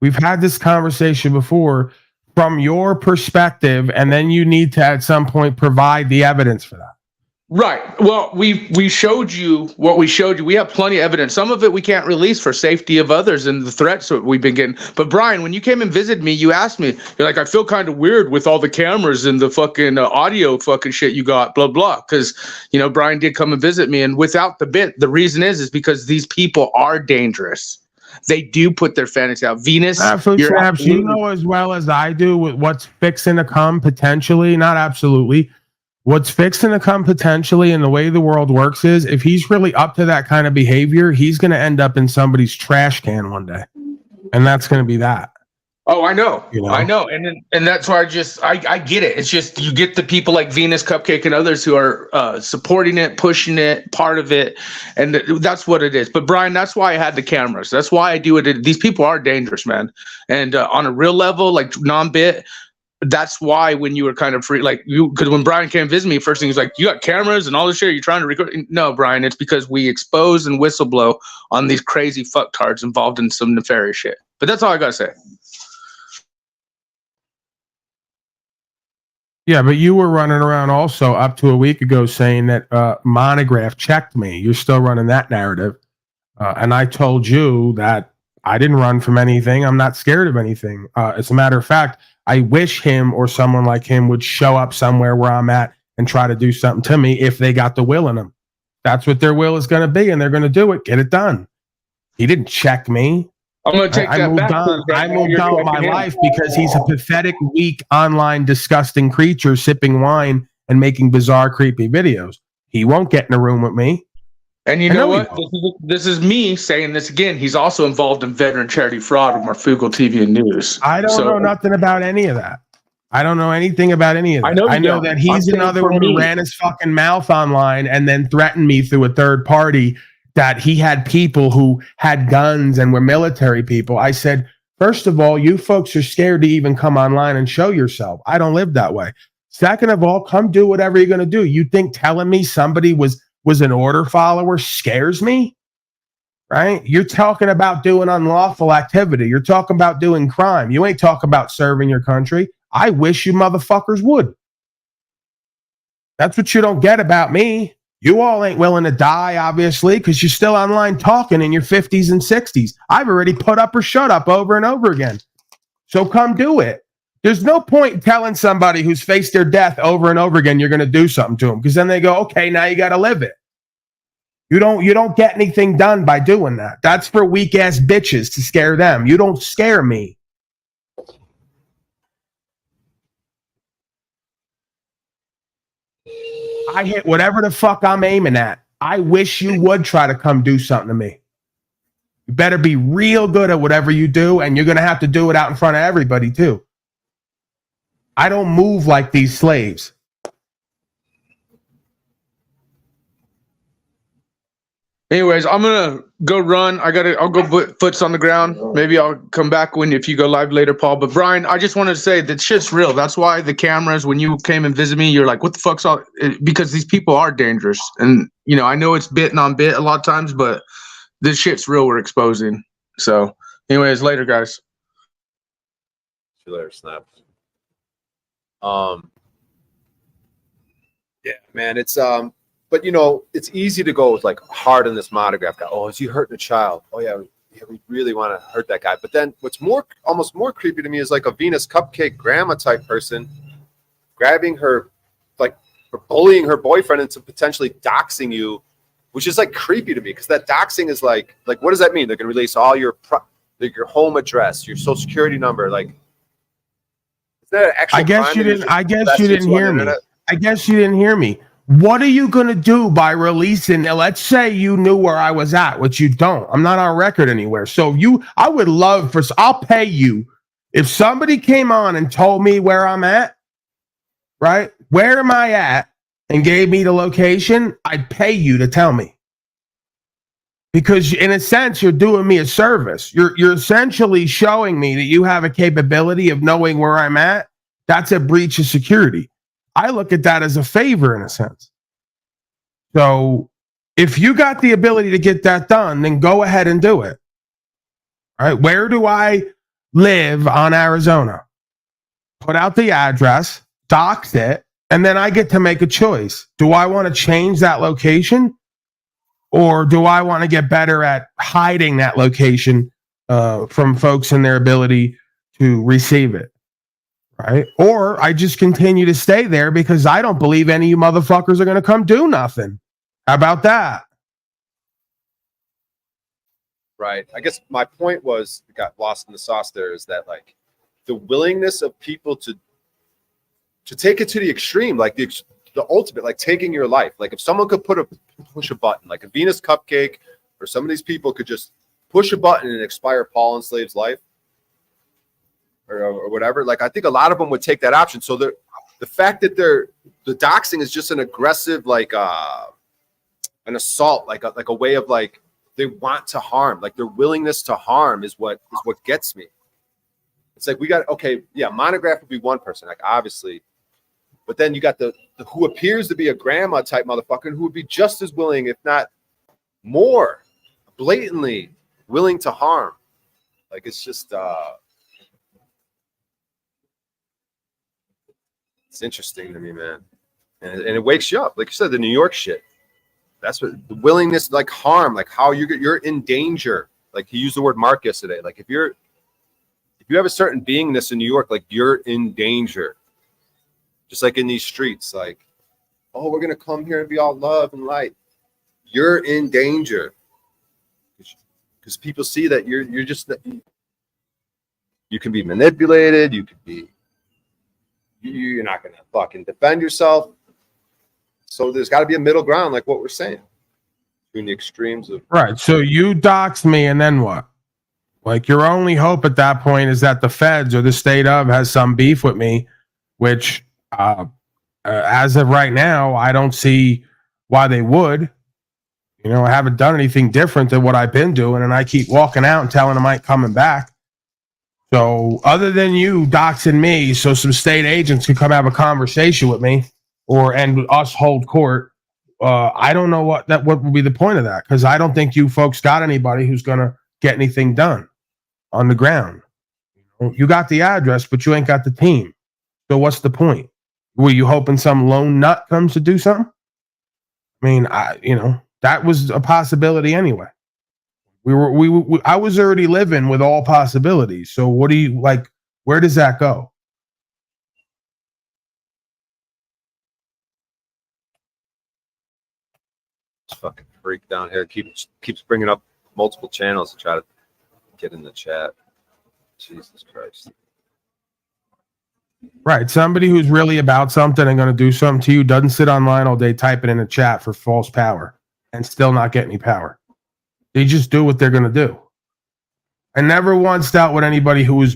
We've had this conversation before from your perspective, and then you need to at some point provide the evidence for that. Right. Well, we showed you what we showed you. We have plenty of evidence. Some of it we can't release for safety of others and the threats that we've been getting. But Brian, when you came and visited me, you asked me, you're like, I feel kind of weird with all the cameras and the fucking audio fucking shit you got, blah, blah. Because, you know, Brian did come and visit me. And without the bit, the reason is because these people are dangerous. They do put their fantasy out. Venus, you know as well as I do with what's fixing to come potentially, not absolutely. What's fixing to come potentially, and the way the world works is if he's really up to that kind of behavior, he's going to end up in somebody's trash can one day. And that's going to be that. Oh, I know. You know? I know. And that's why I get it. It's just you get the people like Venus, Cupcake, and others who are supporting it, pushing it, part of it. And that's what it is. But Brian, that's why I had the cameras. That's why I do it. These people are dangerous, man. And on a real level, like non-bit, that's why when you were kind of free, like you, because when Brian came visit me, first thing he's like, you got cameras and all this shit, you're trying to record. No, Brian, it's because we expose and whistleblow on these crazy fucktards involved in some nefarious shit. But that's all I got to say. Yeah, but you were running around also up to a week ago saying that Monograph checked me. You're still running that narrative. And I told you that I didn't run from anything. I'm not scared of anything. As a matter of fact, I wish him or someone like him would show up somewhere where I'm at and try to do something to me if they got the will in them. That's what their will is going to be, and they're going to do it. Get it done. He didn't check me. I'm going to take that back. I moved on with my life because he's a pathetic, weak, online, disgusting creature sipping wine and making bizarre, creepy videos. He won't get in a room with me. And you know what? This is me saying this again. He's also involved in veteran charity fraud with Marfugal TV and News. I don't know nothing about any of that. I don't know anything about any of that. I know that he's another one who ran his fucking mouth online and then threatened me through a third party that he had people who had guns and were military people. I said, first of all, you folks are scared to even come online and show yourself. I don't live that way. Second of all, come do whatever you're going to do. You think telling me somebody was was an order follower scares me, right? You're talking about doing unlawful activity. You're talking about doing crime. You ain't talking about serving your country. I wish you motherfuckers would. That's what you don't get about me. You all ain't willing to die, obviously, because you're still online talking in your 50s and 60s. I've already put up or shut up over and over again. So come do it. There's no point in telling somebody who's faced their death over and over again you're going to do something to them, because then they go, okay, now you got to live it. You don't get anything done by doing that. That's for weak ass bitches to scare them. You don't scare me. I hit whatever the fuck I'm aiming at. I wish you would try to come do something to me. You better be real good at whatever you do, and you're going to have to do it out in front of everybody too. I don't move like these slaves. Anyways, I'm gonna go run. I'll go put foots on the ground. Maybe I'll come back if you go live later, Paul. But Brian, I just wanted to say that shit's real. That's why the cameras, when you came and visited me, you're like, what the fuck's all, because these people are dangerous. And I know it's bit on bit a lot of times, but this shit's real we're exposing. So anyways, later guys. See you later, Snap. Yeah, man, it's but it's easy to go with like hard on this monograph guy. Oh, is he hurting a child? Oh yeah, we really want to hurt that guy. But then what's almost more creepy to me is like a Venus cupcake grandma type person grabbing her, like, or bullying her boyfriend into potentially doxing you, which is like creepy to me, because that doxing is like what does that mean? They're gonna release all your home address, your social security number, like. Is that an actual I guess you didn't hear me. I guess you didn't hear me. What are you going to do by releasing? Let's say you knew where I was at, which you don't. I'm not on record anywhere. So I would love I'll pay you. If somebody came on and told me where I'm at, right? Where am I at? And gave me the location, I'd pay you to tell me. Because in a sense, you're doing me a service. You're essentially showing me that you have a capability of knowing where I'm at. That's a breach of security. I look at that as a favor in a sense. So if you got the ability to get that done, then go ahead and do it. All right. Where do I live on Arizona? Put out the address, dox it, and then I get to make a choice. Do I want to change that location? Or do I want to get better at hiding that location from folks and their ability to receive it? Right? Or I just continue to stay there because I don't believe any of you motherfuckers are going to come do nothing. How about that? Right. I guess my point was, got lost in the sauce there, is that like the willingness of people to take it to the extreme, like the ultimate, like taking your life. Like if someone could push a button, like a Venus cupcake, or some of these people could just push a button and expire Paul and Slave's life, or whatever. Like I think a lot of them would take that option. So the fact that the doxing is just an aggressive, like an assault, like a way of like they want to harm, like their willingness to harm is what gets me. It's like monograph would be one person, like obviously. But then you got the who appears to be a grandma type motherfucker who would be just as willing, if not more, blatantly willing to harm. Like it's just it's interesting to me, man. And it wakes you up. Like you said, the New York shit. That's what the willingness, like harm, like how you're in danger. Like he used the word Mark yesterday. Like if you have a certain beingness in New York, like you're in danger. Just like in these streets, like, oh, we're gonna come here and be all love and light. You're in danger because people see that you're just, you can be manipulated. You could be, you're not gonna fucking defend yourself. So there's got to be a middle ground, like what we're saying, between the extremes of right. So you doxed me, and then what? Like your only hope at that point is that the feds or the state has some beef with me, which. As of right now, I don't see why they would. I haven't done anything different than what I've been doing, and I keep walking out and telling them I ain't coming back. So other than you doxing me, so some state agents could come have a conversation with me and us hold court, I don't know what would be the point of that, because I don't think you folks got anybody who's gonna get anything done on the ground. You got the address, but you ain't got the team. So what's the point? Were you hoping some lone nut comes to do something? I mean, that was a possibility anyway. I was already living with all possibilities. So what do you like? Where does that go? This fucking freak down here keeps bringing up multiple channels to try to get in the chat. Jesus Christ. Right. Somebody who's really about something and going to do something to you doesn't sit online all day typing in a chat for false power and still not get any power. They just do what they're going to do. I never once dealt with anybody who was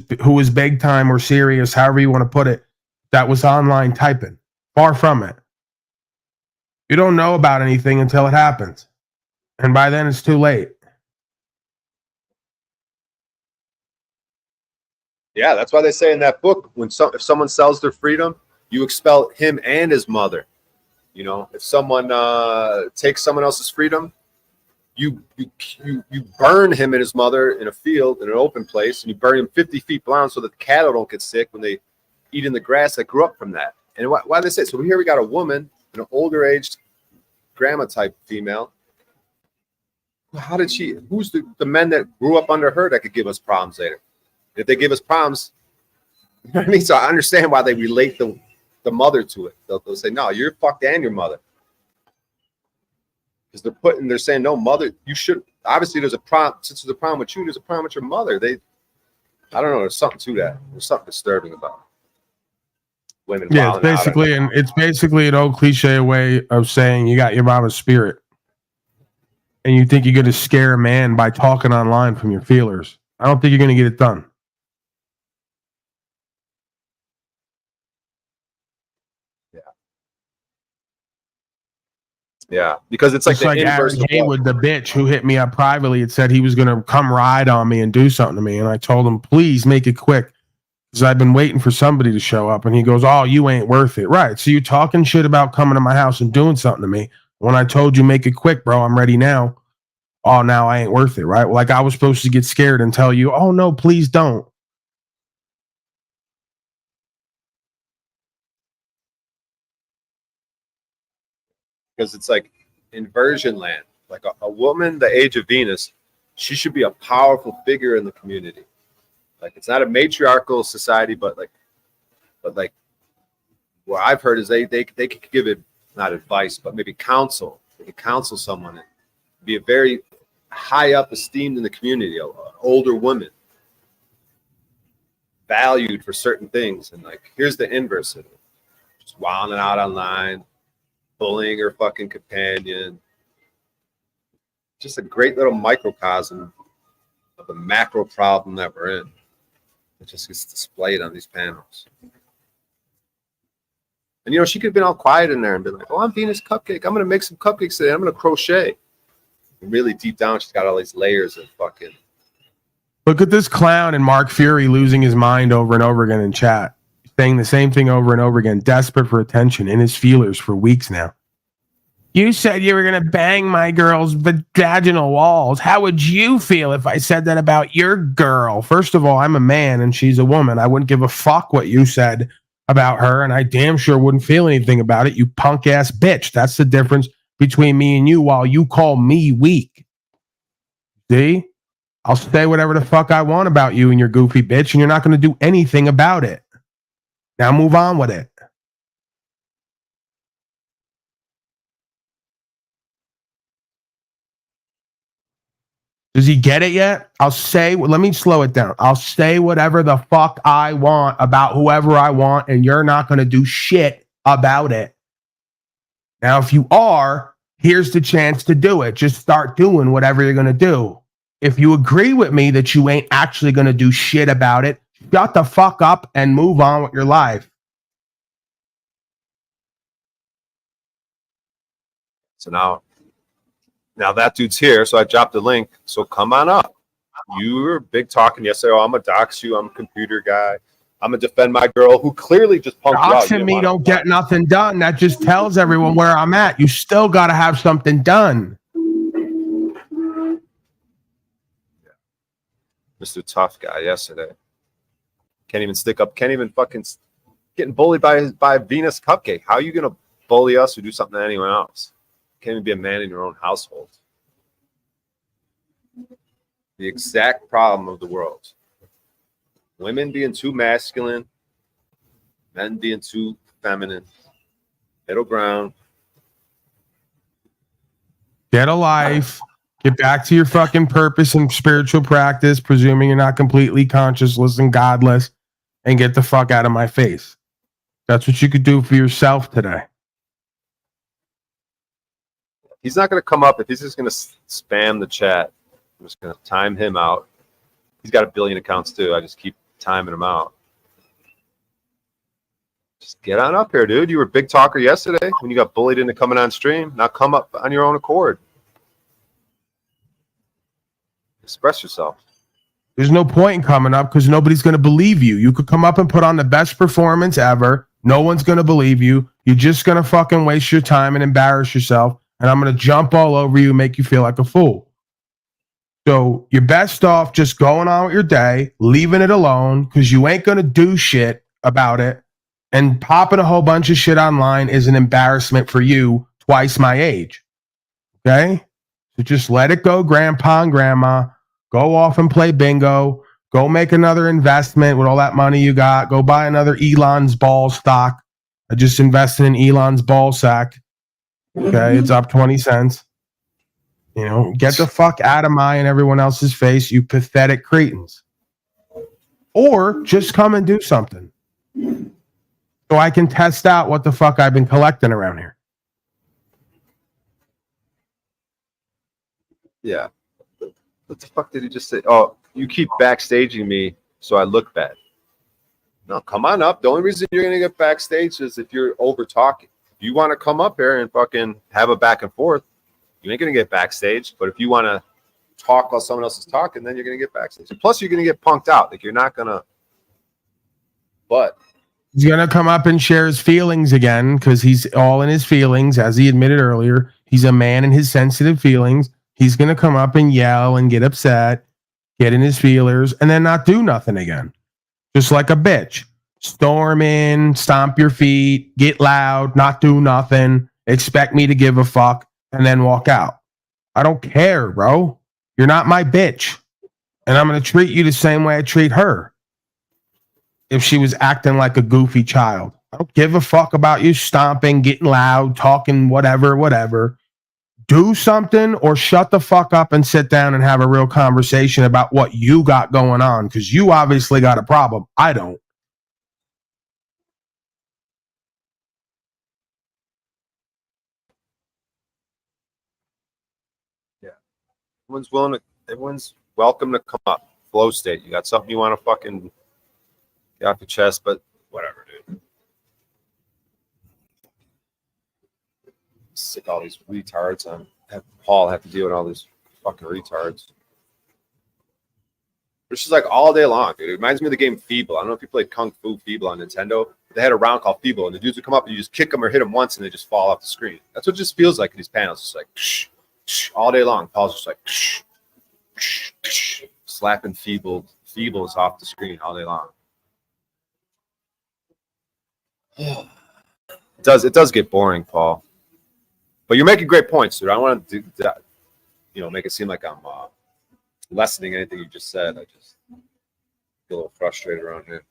big time or serious, however you want to put it, that was online typing. Far from it. You don't know about anything until it happens. And by then it's too late. Yeah, that's why they say in that book, if someone sells their freedom, you expel him and his mother. You know, if someone takes someone else's freedom, you burn him and his mother in a field in an open place, and you bury him 50 feet down so that the cattle don't get sick when they eat in the grass that grew up from that. And why they say so? Here we got a woman, an older aged grandma type female. How did she? Who's the men that grew up under her that could give us problems later? If they give us problems, you know what I mean? So I understand why they relate the mother to it. They'll say, no, you're fucked and your mother. Because they're saying, no, mother, you should, obviously there's a problem, since there's a problem with you, there's a problem with your mother. I don't know, there's something to that. There's something disturbing about women. Yeah, it's basically an old cliche way of saying you got your mama's spirit. And you think you're going to scare a man by talking online from your feelers. I don't think you're going to get it done. Yeah, because it's like the inverse Aaron Haywood, the bitch who hit me up privately, and said he was going to come ride on me and do something to me. And I told him, please make it quick, because I've been waiting for somebody to show up. And he goes, oh, you ain't worth it. Right. So you talking shit about coming to my house and doing something to me. When I told you make it quick, bro, I'm ready now. Oh, now I ain't worth it. Right. Like I was supposed to get scared and tell you, oh, no, please don't. Because it's like inversion land. Like a woman the age of Venus, she should be a powerful figure in the community. Like it's not a matriarchal society, but like what I've heard is they could give it not advice, but maybe counsel. They could counsel someone and be a very high up esteemed in the community, an older woman, valued for certain things. And like here's the inverse of it. Just wilding out online, bullying her fucking companion. Just a great little microcosm of the macro problem that we're in. It just gets displayed on these panels. And, you know, she could have been all quiet in there and been like, oh, I'm Venus Cupcake. I'm going to make some cupcakes today. I'm going to crochet. And really deep down, she's got all these layers of fucking. Look at this clown and Mark Fury losing his mind over and over again in chat. Saying the same thing over and over again, desperate for attention in his feelers for weeks now. You said you were going to bang my girl's vaginal walls. How would you feel if I said that about your girl? First of all, I'm a man and she's a woman. I wouldn't give a fuck what you said about her, and I damn sure wouldn't feel anything about it, you punk ass bitch. That's the difference between me and you, while you call me weak. See? I'll say whatever the fuck I want about you and your goofy bitch, and you're not going to do anything about it. Now move on with it. Does he get it yet? Let me slow it down. I'll say whatever the fuck I want about whoever I want, and you're not going to do shit about it. Now, if you are, here's the chance to do it. Just start doing whatever you're going to do. If you agree with me that you ain't actually going to do shit about it, shut the fuck up and move on with your life. So now that dude's here, so I dropped the link. So come on up. You were big talking yesterday. Oh, I'm a dox you. I'm a computer guy. I'm gonna defend my girl who clearly just punked you out. Doxing me don't get nothing done. That just tells everyone where I'm at. You still got to have something done. Mr. Tough Guy yesterday. Can't even stick up. Can't even fucking getting bullied by Venus Cupcake. How are you gonna bully us or do something to anyone else? Can't even be a man in your own household. The exact problem of the world. Women being too masculine, men being too feminine. Middle ground. Get a life. Get back to your fucking purpose and spiritual practice, presuming you're not completely conscienceless and godless, and get the fuck out of my face. That's what you could do for yourself today. He's not going to come up if he's just going to spam the chat. I'm just going to time him out. He's got a billion accounts too. I just keep timing him out. Just get on up here, dude. You were a big talker yesterday when you got bullied into coming on stream. Now come up on your own accord. Express yourself. There's no point in coming up because nobody's going to believe you. You could come up and put on the best performance ever. No one's going to believe you. You're just going to fucking waste your time and embarrass yourself. And I'm going to jump all over you and make you feel like a fool. So you're best off just going on with your day, leaving it alone because you ain't going to do shit about it. And popping a whole bunch of shit online is an embarrassment for you twice my age. Okay? So just let it go, grandpa and grandma. Go off and play bingo. Go make another investment with all that money you got. Go buy another Elon's ball stock. I just invested in Elon's ball sack. Okay, it's up 20 cents. You know, get the fuck out of my and everyone else's face, you pathetic cretins. Or just come and do something. So I can test out what the fuck I've been collecting around here. Yeah. What the fuck did he just say? Oh, you keep backstaging me so I look bad. No, come on up. The only reason you're going to get backstage is if you're over talking. If you want to come up here and fucking have a back and forth, you ain't going to get backstage. But if you want to talk while someone else is talking, then you're going to get backstage. And plus, you're going to get punked out. Like, you're not going to. But he's going to come up and share his feelings again because he's all in his feelings, as he admitted earlier. He's a man in his sensitive feelings. He's going to come up and yell and get upset, get in his feelers, and then not do nothing again. Just like a bitch. Storm in, stomp your feet, get loud, not do nothing, expect me to give a fuck, and then walk out. I don't care, bro. You're not my bitch. And I'm going to treat you the same way I treat her. If she was acting like a goofy child. I don't give a fuck about you stomping, getting loud, talking, whatever. Do something or shut the fuck up and sit down and have a real conversation about what you got going on, because you obviously got a problem. I don't. yeah, everyone's welcome to come up. Flow state. You got something you want to fucking get off your chest, but whatever, dude. Sick all these retards on. Have Paul have to deal with all these fucking retards. It's just like all day long, dude. It reminds me of the game Feeble. I don't know if you played Kung Fu Feeble on Nintendo. They had a round called Feeble, and the dudes would come up and you just kick them or hit them once, and they just fall off the screen. That's what it just feels like in these panels. Just like all day long. Paul's just like slapping Feebles off the screen all day long. It does get boring, Paul. But you're making great points, dude. I don't want to do that, make it seem like I'm lessening anything you just said. I just feel a little frustrated around here.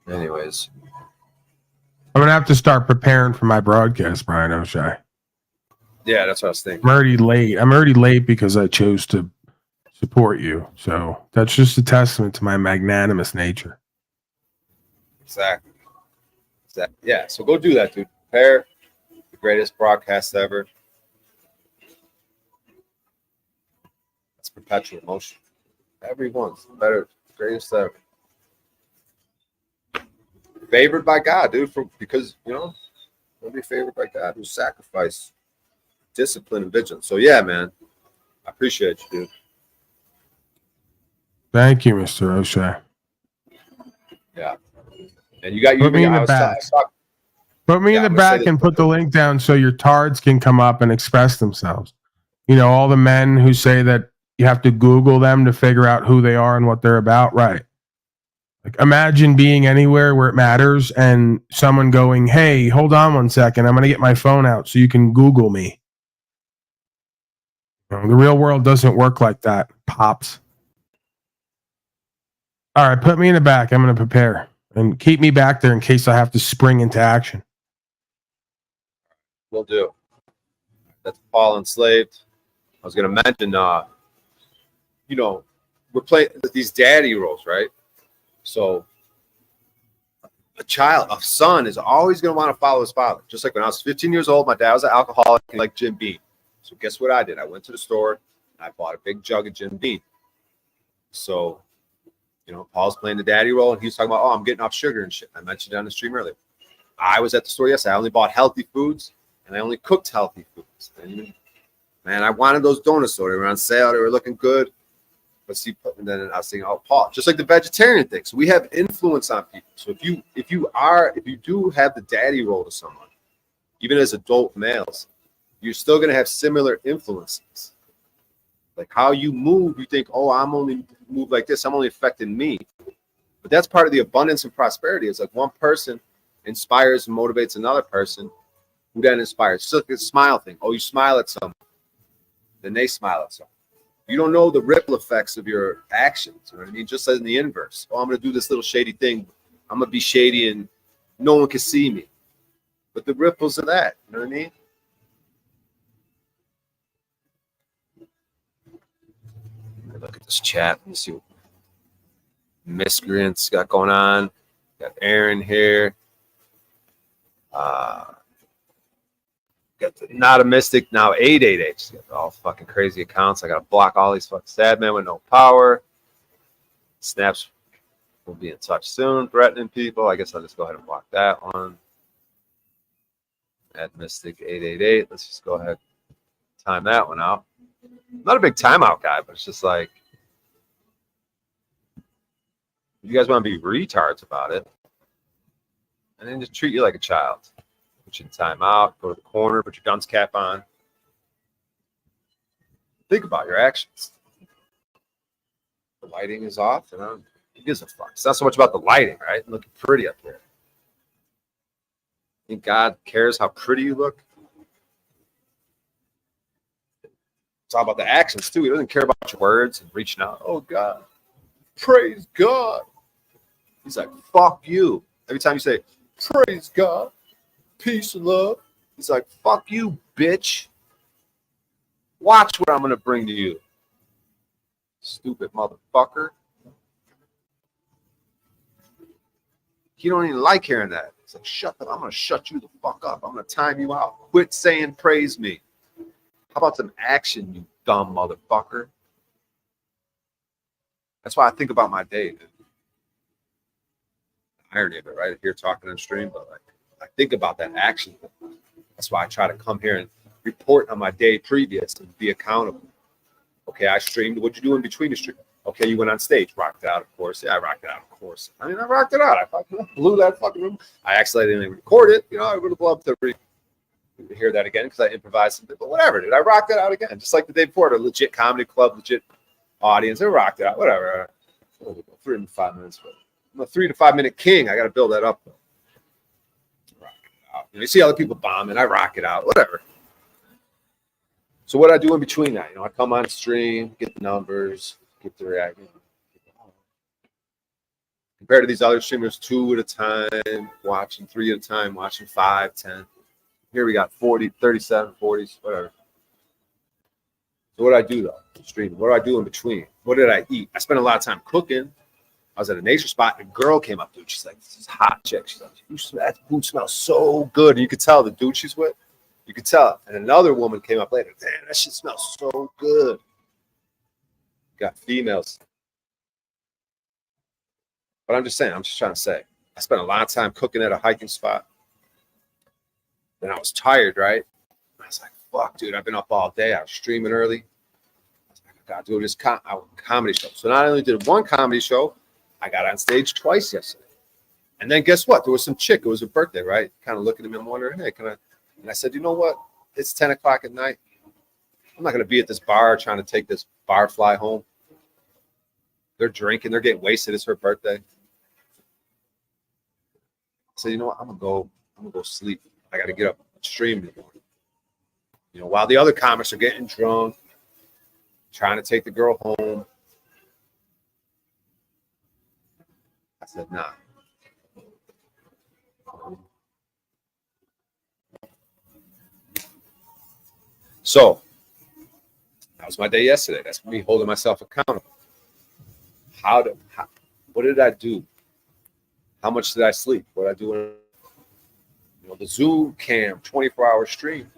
Anyways. I'm going to have to start preparing for my broadcast, Brian O'Shea. Yeah, that's what I was thinking. I'm already late because I chose to support you. So that's just a testament to my magnanimous nature. Exactly. Yeah, so go do that, dude. Prepare the greatest broadcast ever. That's perpetual motion. Everyone's better, greatest ever. Favored by God, dude, because, nobody favored by God who sacrificed discipline and vigilance. So yeah, man, I appreciate you, dude. Thank you, Mr. O'Shea. Yeah, and you got Put me in the I was back. talking. Put me in the back and put the link down so your tards can come up and express themselves. You know, all the men who say that you have to Google them to figure out who they are and what they're about. Right. Like, imagine being anywhere where it matters and someone going, hey, hold on 1 second. I'm going to get my phone out so you can Google me. You know, the real world doesn't work like that, pops. All right, put me in the back. I'm going to prepare. And keep me back there in case I have to spring into action. Will do. That's Paul Enslaved. I was going to mention, you know, we're playing these daddy roles, right? So a son is always going to want to follow his father. Just like when I was 15 years old, my dad was an alcoholic like Jim Beam. So guess what I did? I went to the store and I bought a big jug of Jim Beam. So, you know, Paul's playing the daddy role and he's talking about, oh, I'm getting off sugar and shit. I mentioned it on the stream earlier. I was at the store yesterday. I only bought healthy foods and I only cooked healthy foods. And, man, I wanted those donuts. So they were on sale. They were looking good. But see, and then I was thinking, oh, Paul, just like the vegetarian thing. So we have influence on people. So if you do have the daddy role to someone, even as adult males, you're still going to have similar influences. Like how you move, you think, oh, I'm only move like this. I'm only affecting me. But that's part of the abundance and prosperity. It's like one person inspires and motivates another person who then inspires. It's like a smile thing. Oh, you smile at someone, then they smile at someone. You don't know the ripple effects of your actions. You know what I mean? Just as in the inverse. Oh, I'm going to do this little shady thing. I'm going to be shady and no one can see me. But the ripples of that, you know what I mean? Look at this chat. Let me see what miscreants got going on. Got Aaron here. Got the Not a Mystic, now 888. Got all fucking crazy accounts. I got to block all these fucking sad men with no power. Snaps will be in touch soon, threatening people. I guess I'll just go ahead and block that one. Add Mystic 888. Let's just go ahead and time that one out. I'm not a big timeout guy, but it's just like, you guys want to be retards about it, and then just treat you like a child. Put you in timeout, go to the corner, put your dunce cap on. Think about your actions. The lighting is off, and who gives a fuck? It's not so much about the lighting, right? Looking pretty up there. Think God cares how pretty you look? It's all about the actions, too. He doesn't care about your words and reaching out. Oh, God. Praise God. He's like, fuck you. Every time you say, praise God, peace and love, he's like, fuck you, bitch. Watch what I'm going to bring to you. Stupid motherfucker. You don't even like hearing that. It's like, shut up. I'm going to shut you the fuck up. I'm going to time you out. Quit saying praise me. How about some action, you dumb motherfucker? That's why I think about my day, dude. Irony of it, right? Here talking on stream, but like I think about that action. That's why I try to come here and report on my day previous and be accountable. Okay, I streamed. What'd you do in between the stream? Okay, you went on stage, rocked it out, of course. Yeah, I rocked it out, of course. I mean, I rocked it out. I fucking blew that fucking room. I accidentally recorded it. You know, I would have loved to hear that again because I improvised something, but whatever, dude. I rocked it out again, just like the day before. The legit comedy club, legit audience. They rocked it out. Whatever. 3 to 5 minutes, but I'm a 3 to 5 minute king. I got to build that up. Rock it out. You know, you see other people bombing. I rock it out. Whatever. So what I do in between that, you know, I come on stream, get the numbers, get the reaction. Compared to these other streamers, 2 at a time, watching 3 at a time, watching 5, 10. Here we got 40, 37, 40s, whatever. So what do I do though? Streaming. What do I do in between? What did I eat? I spent a lot of time cooking. I was at a nature spot and a girl came up, dude. She's like, this is hot chick. She's like, that food smells so good. And you could tell the dude she's with. You could tell. And another woman came up later. Damn, that shit smells so good. Got females. But I'm just saying, I'm just trying to say, I spent a lot of time cooking at a hiking spot. Then I was tired, right? I was like, fuck, dude, I've been up all day. I was streaming early. I got to do this comedy show. So not only did one comedy show, I got on stage twice yesterday. And then guess what? There was some chick. It was her birthday, right? Kind of looking at me and wondering, hey, can I? And I said, you know what? It's 10 o'clock at night. I'm not going to be at this bar trying to take this barfly home. They're drinking. They're getting wasted. It's her birthday. I said, you know what? I'm gonna go sleep. I got to get up and stream in the morning. You know, while the other comics are getting drunk, trying to take the girl home. I said, nah. So that was my day yesterday. That's me holding myself accountable. What did I do? How much did I sleep? What did I do? You know, the Zoom cam 24-hour stream.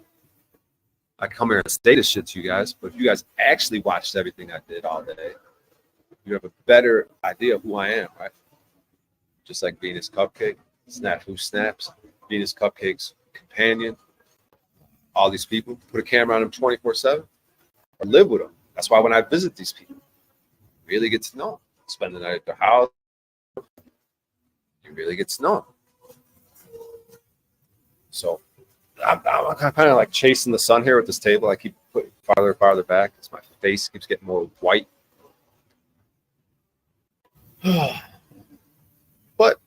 I come here and say this shit to you guys, but if you guys actually watched everything I did all day, you have a better idea of who I am, right? Just like Venus Cupcake, Snap Who Snaps, Venus Cupcake's companion, all these people, put a camera on them 24/7, or live with them. That's why when I visit these people, really get to know them. Spend the night at their house, you really get to know them. So I'm kind of like chasing the sun here with this table. I keep putting farther and farther back as my face keeps getting more white. But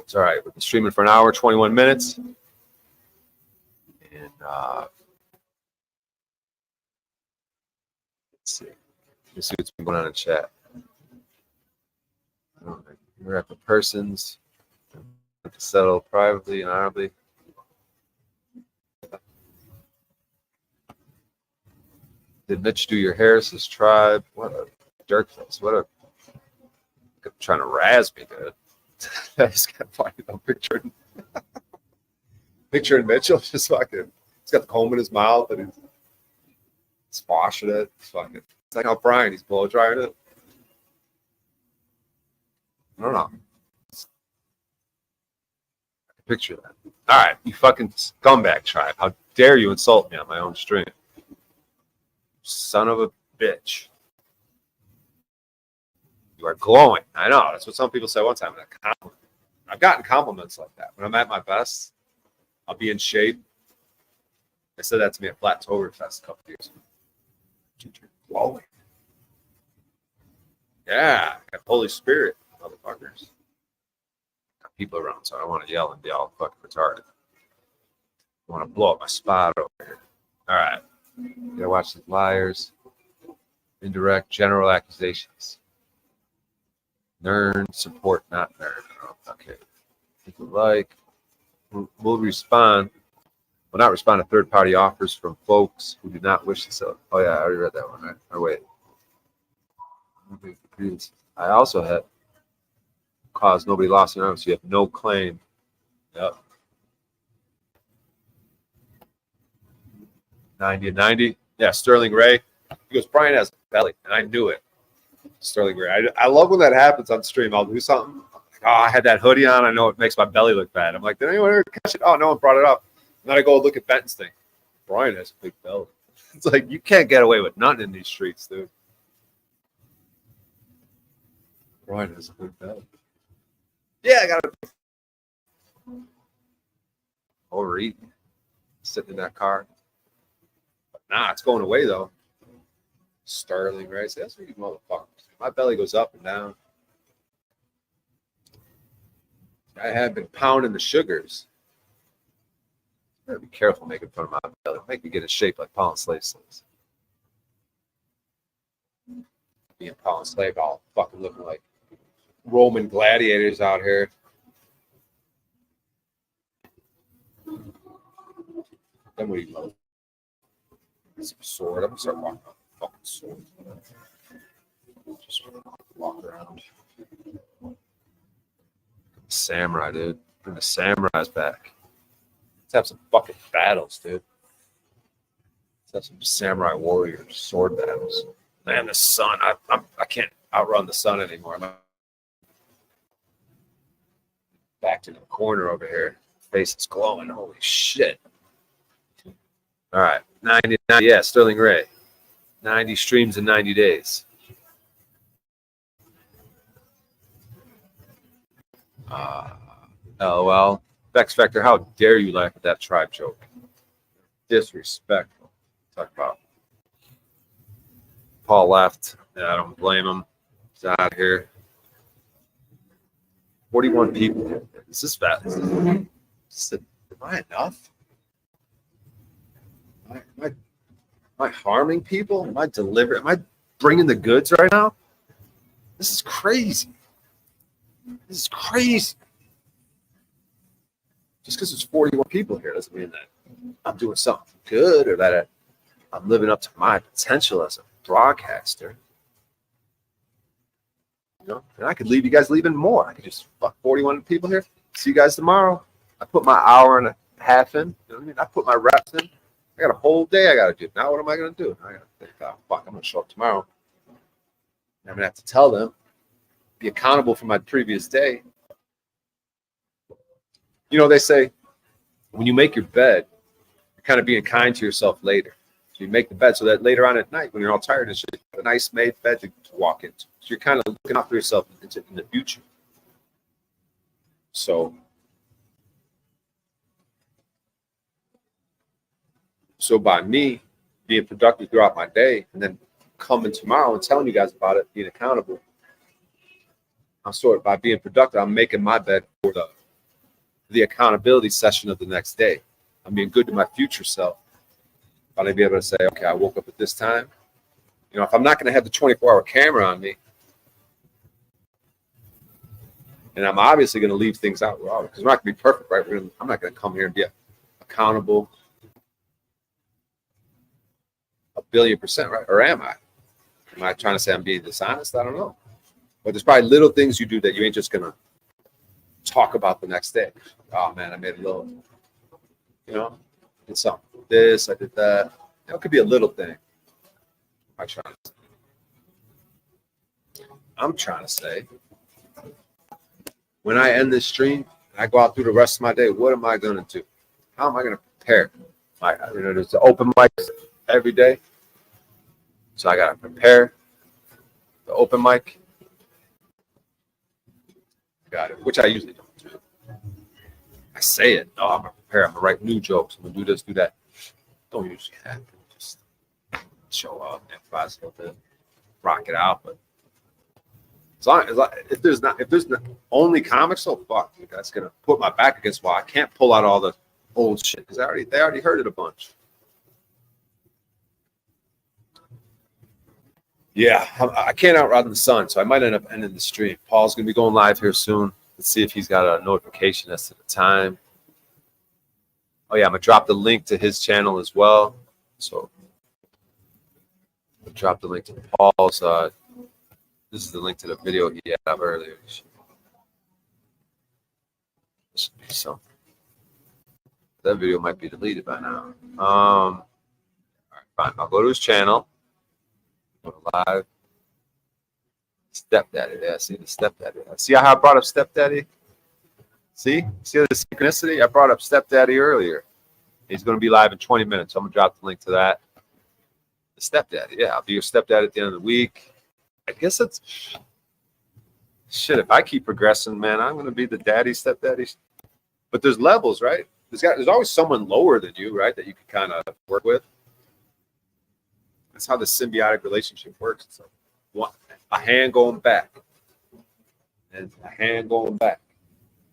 it's all right. We've been streaming for an hour, 21 minutes. And let's see what's been going on in chat. We're at the persons to settle privately and honorably. Did Mitch do your hair? Says Tribe. What a jerk face. What a trying to razz me, dude. I just got funny though. Picturing Mitchell just fucking. He's got the comb in his mouth and he's washing it. It's fucking. It's like how Brian, he's blow drying it. I don't know. I can picture that. All right, you fucking scumbag Tribe. How dare you insult me on my own stream? Son of a bitch. You are glowing. I know. That's what some people say one time. I've gotten compliments like that. When I'm at my best, I'll be in shape. They said that to me at Flattoberfest a couple years ago. Dude, you're glowing. Yeah, I got Holy Spirit, motherfuckers. Got people around, so I don't want to yell and be all fucking retarded. I want to blow up my spot over here. All right. You gotta watch these liars. Indirect general accusations. Nerd support, not nerd. Oh, okay. People like will respond. Will not respond to third-party offers from folks who do not wish to sell. Oh yeah, I already read that one. Right? Or wait. I also had caused nobody lost an arm, so you have no claim. Yep. 90 and 90. Yeah, Sterling Ray. He goes, Brian has a belly, and I knew it. Sterling Ray. I love when that happens on stream. I'll do something. Like, oh, I had that hoodie on. I know it makes my belly look bad. I'm like, did anyone ever catch it? Oh, no one brought it up. And then I go look at Benton's thing. Brian has a big belly. It's like, you can't get away with nothing in these streets, dude. Brian has a big belly. Yeah, I got it. Overeating. Sitting in that car. But nah, it's going away, though. Sterling, right? So that's what you motherfuckers. My belly goes up and down. I have been pounding the sugars. I gotta be careful making fun of my belly. Make me get in shape like Paul and Slave says. Being Paul and Slave, all fucking looking like Roman gladiators out here. Then what do you love? It's a sword. I'm gonna start walking on the fucking sword. Just walk around. Samurai, dude. Bring the samurais back. Let's have some fucking battles, dude. Let's have some samurai warriors, sword battles. Man, the sun. I can't outrun the sun anymore. I'm back to the corner over here. Face is glowing. Holy shit. All right, 99. Yeah, Sterling Ray, 90 streams in 90 days. LOL. Vex Factor, how dare you laugh at that tribe joke? Disrespectful. Talk about. Paul left. Yeah, I don't blame him. He's out of here. 41 people. Is this fat? Am I enough? Am I harming people? Am I delivering? Am I bringing the goods right now? This is crazy. This is crazy. Just because there's 41 people here doesn't mean that I'm doing something good or that I'm living up to my potential as a broadcaster. You know, and I could leave you guys leaving more. I could just fuck 41 people here. See you guys tomorrow. I put my hour and a half in. You know what I mean? I put my reps in. I got a whole day I got to do. Now what am I going to do? I got to think, oh, fuck, I'm going to show up tomorrow. I'm going to have to tell them, be accountable for my previous day. You know, they say when you make your bed, you're kind of being kind to yourself later. So you make the bed so that later on at night, when you're all tired and shit, you have a nice made bed to walk into. So you're kind of looking out for yourself in the future. So by me being productive throughout my day and then coming tomorrow and telling you guys about it, being accountable, by being productive, I'm making my bed for the accountability session of the next day. I'm being good to my future self. I'm going to be able to say, okay, I woke up at this time. You know, if I'm not going to have the 24-hour camera on me, and I'm obviously going to leave things out because we're not going to be perfect, right? I'm not going to come here and be accountable 1,000,000,000%, right? Or am I? Am I trying to say I'm being dishonest? I don't know. But there's probably little things you do that you ain't just going to talk about the next day. Oh, man, I made a little, you know, I did something. This, I did that. You know, it could be a little thing. I'm trying to say, when I end this stream, I go out through the rest of my day, what am I going to do? How am I going to prepare? There's the open mics every day. So I got to prepare the open mic. Got it, which I usually don't do. I say it. No, I'm going to prepare. I'm going to write new jokes. I'm going to do this, do that. Don't usually happen. Just show up, improvise a little bit, rock it out. But as long as if there's not only comics, so fuck, dude, that's going to put my back against the wall. I can't pull out all the old shit because they already heard it a bunch. Yeah, I can't outrun the sun, so I might end up ending the stream. Paul's going to be going live here soon. Let's see if he's got a notification as to the time. Oh, yeah, I'm going to drop the link to his channel as well. So I'll drop the link to Paul's. This is the link to the video he had up earlier. This should be something. That video might be deleted by now. All right, fine. I'll go to his channel. Go live. Stepdaddy. Yeah, see the stepdaddy. See how I brought up stepdaddy? See the synchronicity? I brought up stepdaddy earlier. He's going to be live in 20 minutes. So I'm going to drop the link to that. The stepdaddy. Yeah, I'll be your stepdad at the end of the week. I guess that's shit. If I keep progressing, man, I'm going to be the daddy, stepdaddy. But there's levels, right? There's always someone lower than you, right, that you can kind of work with. That's how the symbiotic relationship works. It's like a hand going back and a hand going back.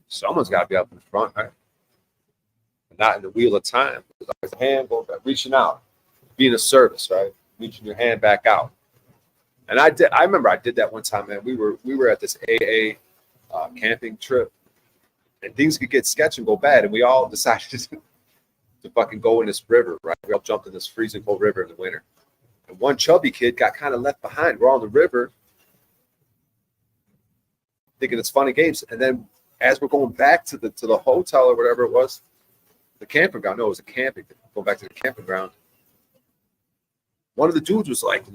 Someone's got to be up in front, right? Not in the wheel of time. There's always a hand going back, reaching out, being a service, right? Reaching your hand back out. And I remember I did that one time, man. We were at this AA camping trip, and things could get sketchy and go bad, and we all decided to fucking go in this river, right? We all jumped in this freezing cold river in the winter. And one chubby kid got kind of left behind. We're on the river thinking it's fun and games. And then as we're going back to the hotel or whatever it was, the camping ground. No, it was a camping. Going back to the camping ground. One of the dudes was like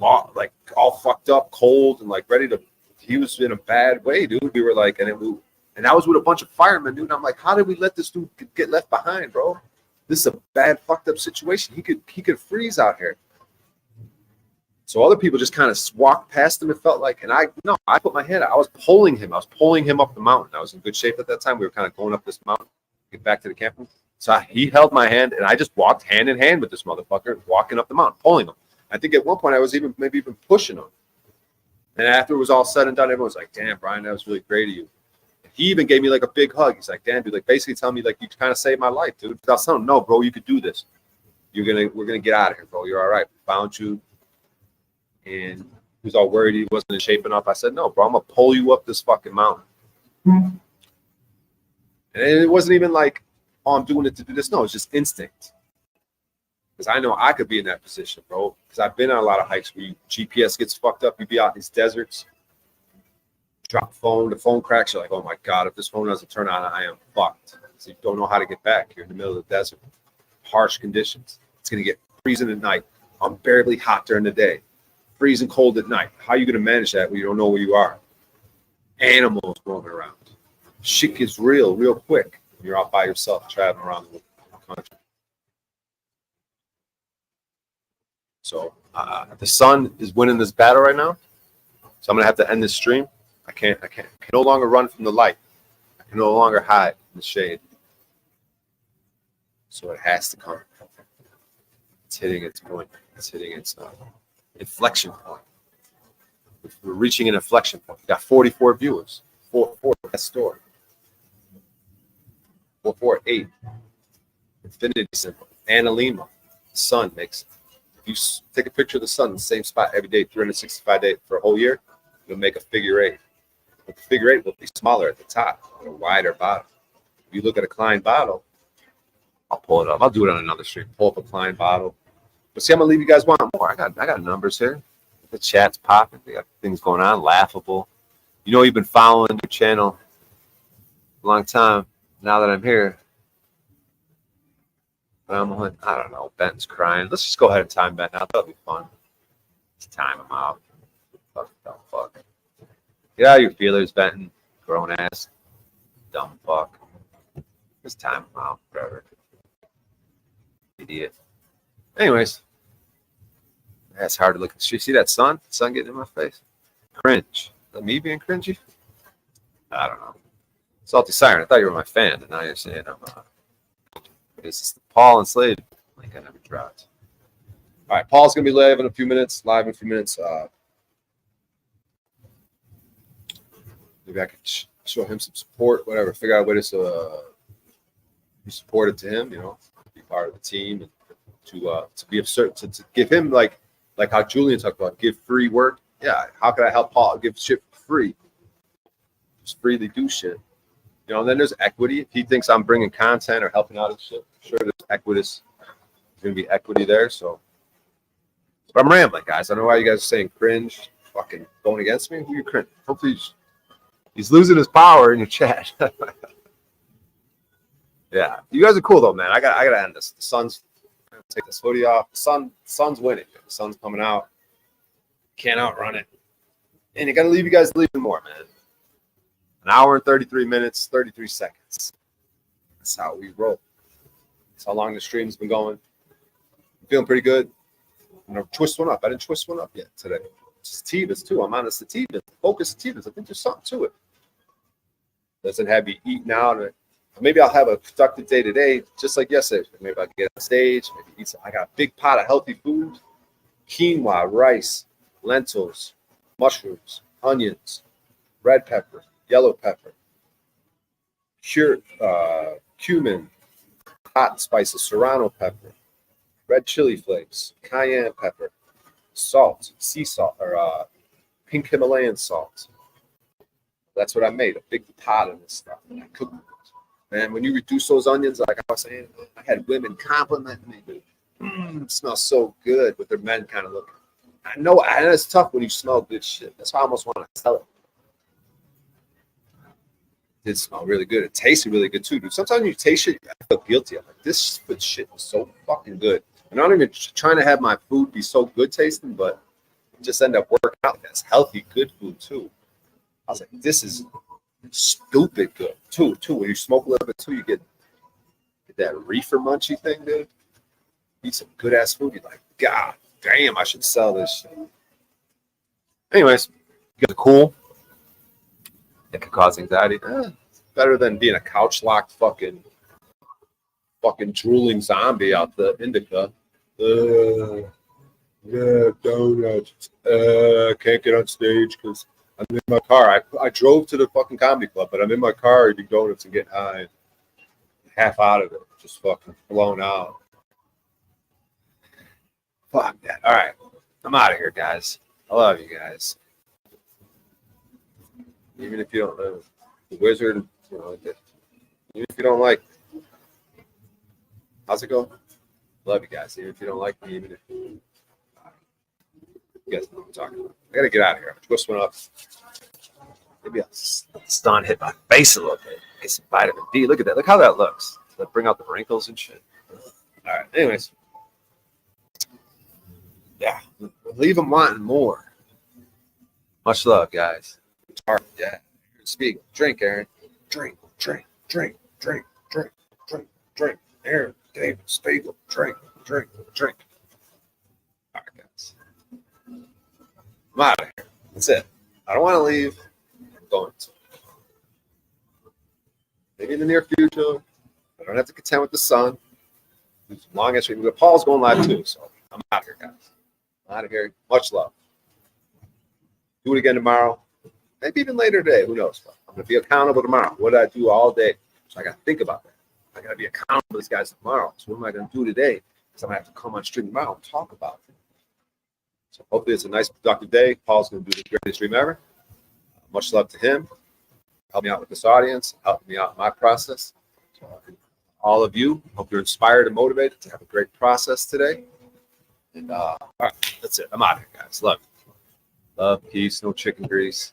all fucked up, cold, and like ready to. He was in a bad way, dude. We were like, and that was with a bunch of firemen, dude. And I'm like, how did we let this dude get left behind, bro? This is a bad, fucked up situation. He could freeze out here. So other people just kind of walked past him. It felt like, and I put my hand out. I was pulling him. up the mountain. I was in good shape at that time. We were kind of going up this mountain, get back to the camp. So he held my hand, and I just walked hand in hand with this motherfucker, walking up the mountain, pulling him. I think at one point I was maybe even pushing him. And after it was all said and done, everyone was like, "Damn, Brian, that was really great of you." He even gave me like a big hug. He's like, "Damn, dude," like basically telling me like, "You kind of saved my life, dude." I was telling him, "No, bro, you could do this. We're gonna get out of here, bro. You're all right. We found you." And he was all worried he wasn't shaping up. I said, "No, bro, I'm gonna pull you up this fucking mountain." And it wasn't even like, "Oh, I'm doing it to do this." No, it's just instinct. Because I know I could be in that position, bro. Because I've been on a lot of hikes where GPS gets fucked up. You be out in these deserts, drop the phone cracks. You're like, "Oh my God, if this phone doesn't turn on, I am fucked." So you don't know how to get back. You're in the middle of the desert, harsh conditions. It's gonna get freezing at night, unbearably hot during the day, freezing cold at night. How are you gonna manage that when you don't know where you are? Animals roaming around. Shit gets real quick when you're out by yourself traveling around the country. So the sun is winning this battle right now. So I'm gonna have to end this stream. I can no longer run from the light. I can no longer hide in the shade. So it has to come. It's hitting its point. It's hitting its inflection point. We're reaching an inflection point. We got 44 viewers. 4 best story. 448. Infinity symbol. Analema. The sun makes. If you take a picture of the sun in the same spot every day, 365 days for a whole year, you'll make a figure 8. But the figure 8 will be smaller at the top, with a wider bottom. If you look at a Klein bottle, I'll pull it up. I'll do it on another stream. Pull up a Klein bottle. But see, I'm gonna leave you guys wanting more. I got numbers here. The chat's popping. They got things going on. Laughable. You know, you've been following the channel a long time. Now that I'm here, I'm like, I don't know. Ben's crying. Let's just go ahead and time Ben out. That'll be fun. Let's time him out. Fuck. Get out of your feelers, Benton. Grown ass. Dumb fuck. Just time him out forever. Idiot. Anyways. That's hard to look at the street. See that sun? Sun getting in my face? Cringe. Is that me being cringy? I don't know. Salty Siren. I thought you were my fan, and now you're saying I'm this is Paul and Slade. Link I never dropped. All right, Paul's gonna be live in a few minutes. Maybe I could show him some support, whatever. Figure out a way to be supportive to him. You know, be part of the team, and to be of certain to give him like how Julian talked about, give free work. Yeah, how can I help Paul give shit for free? Just freely do shit. You know, and then there's equity. If he thinks I'm bringing content or helping out and shit, sure, there's equity. There's going to be equity there. So, but I'm rambling, guys. I don't know why you guys are saying cringe, fucking going against me. Who you cringe? Hopefully he's losing his power in your chat. Yeah, you guys are cool though, man. I gotta end this. The sun's take this hoodie off. The sun's winning. The sun's coming out. Can't outrun it. And you gotta leave you guys leaving more, man. An hour and 33 minutes, 33 seconds. That's how we roll. That's how long the stream's been going. I'm feeling pretty good. I'm gonna twist one up. I didn't twist one up yet today. It's just Tevas too. I'm on the Tevas. Focus Tevas. I think there's something to it. Doesn't have you eating out. Maybe I'll have a productive day today, just like yesterday. Maybe I'll get on stage. Maybe eat some. I got a big pot of healthy food: quinoa, rice, lentils, mushrooms, onions, red pepper, yellow pepper, cumin, hot spices, serrano pepper, red chili flakes, cayenne pepper, salt, sea salt, or pink Himalayan salt. That's what I made, a big pot of this stuff. And I cooked it. Man, when you reduce those onions, like I was saying, I had women compliment me. It smells so good with their men kind of looking. I know, and it's tough when you smell good shit. That's why I almost want to sell it. It did smell really good. It tasted really good too, dude. Sometimes when you taste shit, I feel guilty. I'm like, this shit is so fucking good. And I'm not even trying to have my food be so good tasting, but just end up working out. That's healthy, good food too. I was like, this is stupid good too. When you smoke a little bit too, you get Get that reefer munchie thing, dude. Eat some good ass food. You're like, God damn, I should sell this shit. Anyways, you guys are cool. It could cause anxiety. It's better than being a couch locked fucking drooling zombie out the indica. Yeah, donuts. Can't get on stage because I'm in my car. I drove to the fucking comedy club, but I'm in my car eating donuts and getting high. Half out of it, just fucking blown out. Fuck that. All right, I'm out of here, guys. I love you guys. Even if you don't know the wizard, you know, even if you don't like, how's it go? Love you guys. Even if you don't like me, even if you guys know what I'm talking about. I gotta get out of here. I'm twisting up. Maybe I'll stun hit my face a little bit. Get some vitamin D. Look at that. Look how that looks. Does that bring out the wrinkles and shit? All right. Anyways. Yeah. Leave them wanting more. Much love, guys. Yeah. Speak. Drink, Aaron. Drink. Aaron, David, Spiegel. Drink. All right, guys. I'm out of here. That's it. I don't want to leave. I'm going to. Maybe in the near future. I don't have to contend with the sun. As long as Paul's going live too, so I'm out of here, guys. I'm out of here. Much love. Do it again tomorrow. Maybe even later today. Who knows? I'm going to be accountable tomorrow. What did I do all day? So I got to think about that. I got to be accountable to these guys tomorrow. So what am I going to do today? Because I'm going to have to come on stream tomorrow and talk about it. So hopefully it's a nice, productive day. Paul's going to do the greatest stream ever. Much love to him. Help me out with this audience. Help me out in my process. So, all of you, hope you're inspired and motivated to have a great process today. And all right, that's it. I'm out of here, guys. Love you. Love, peace, no chicken grease.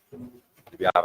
Be out.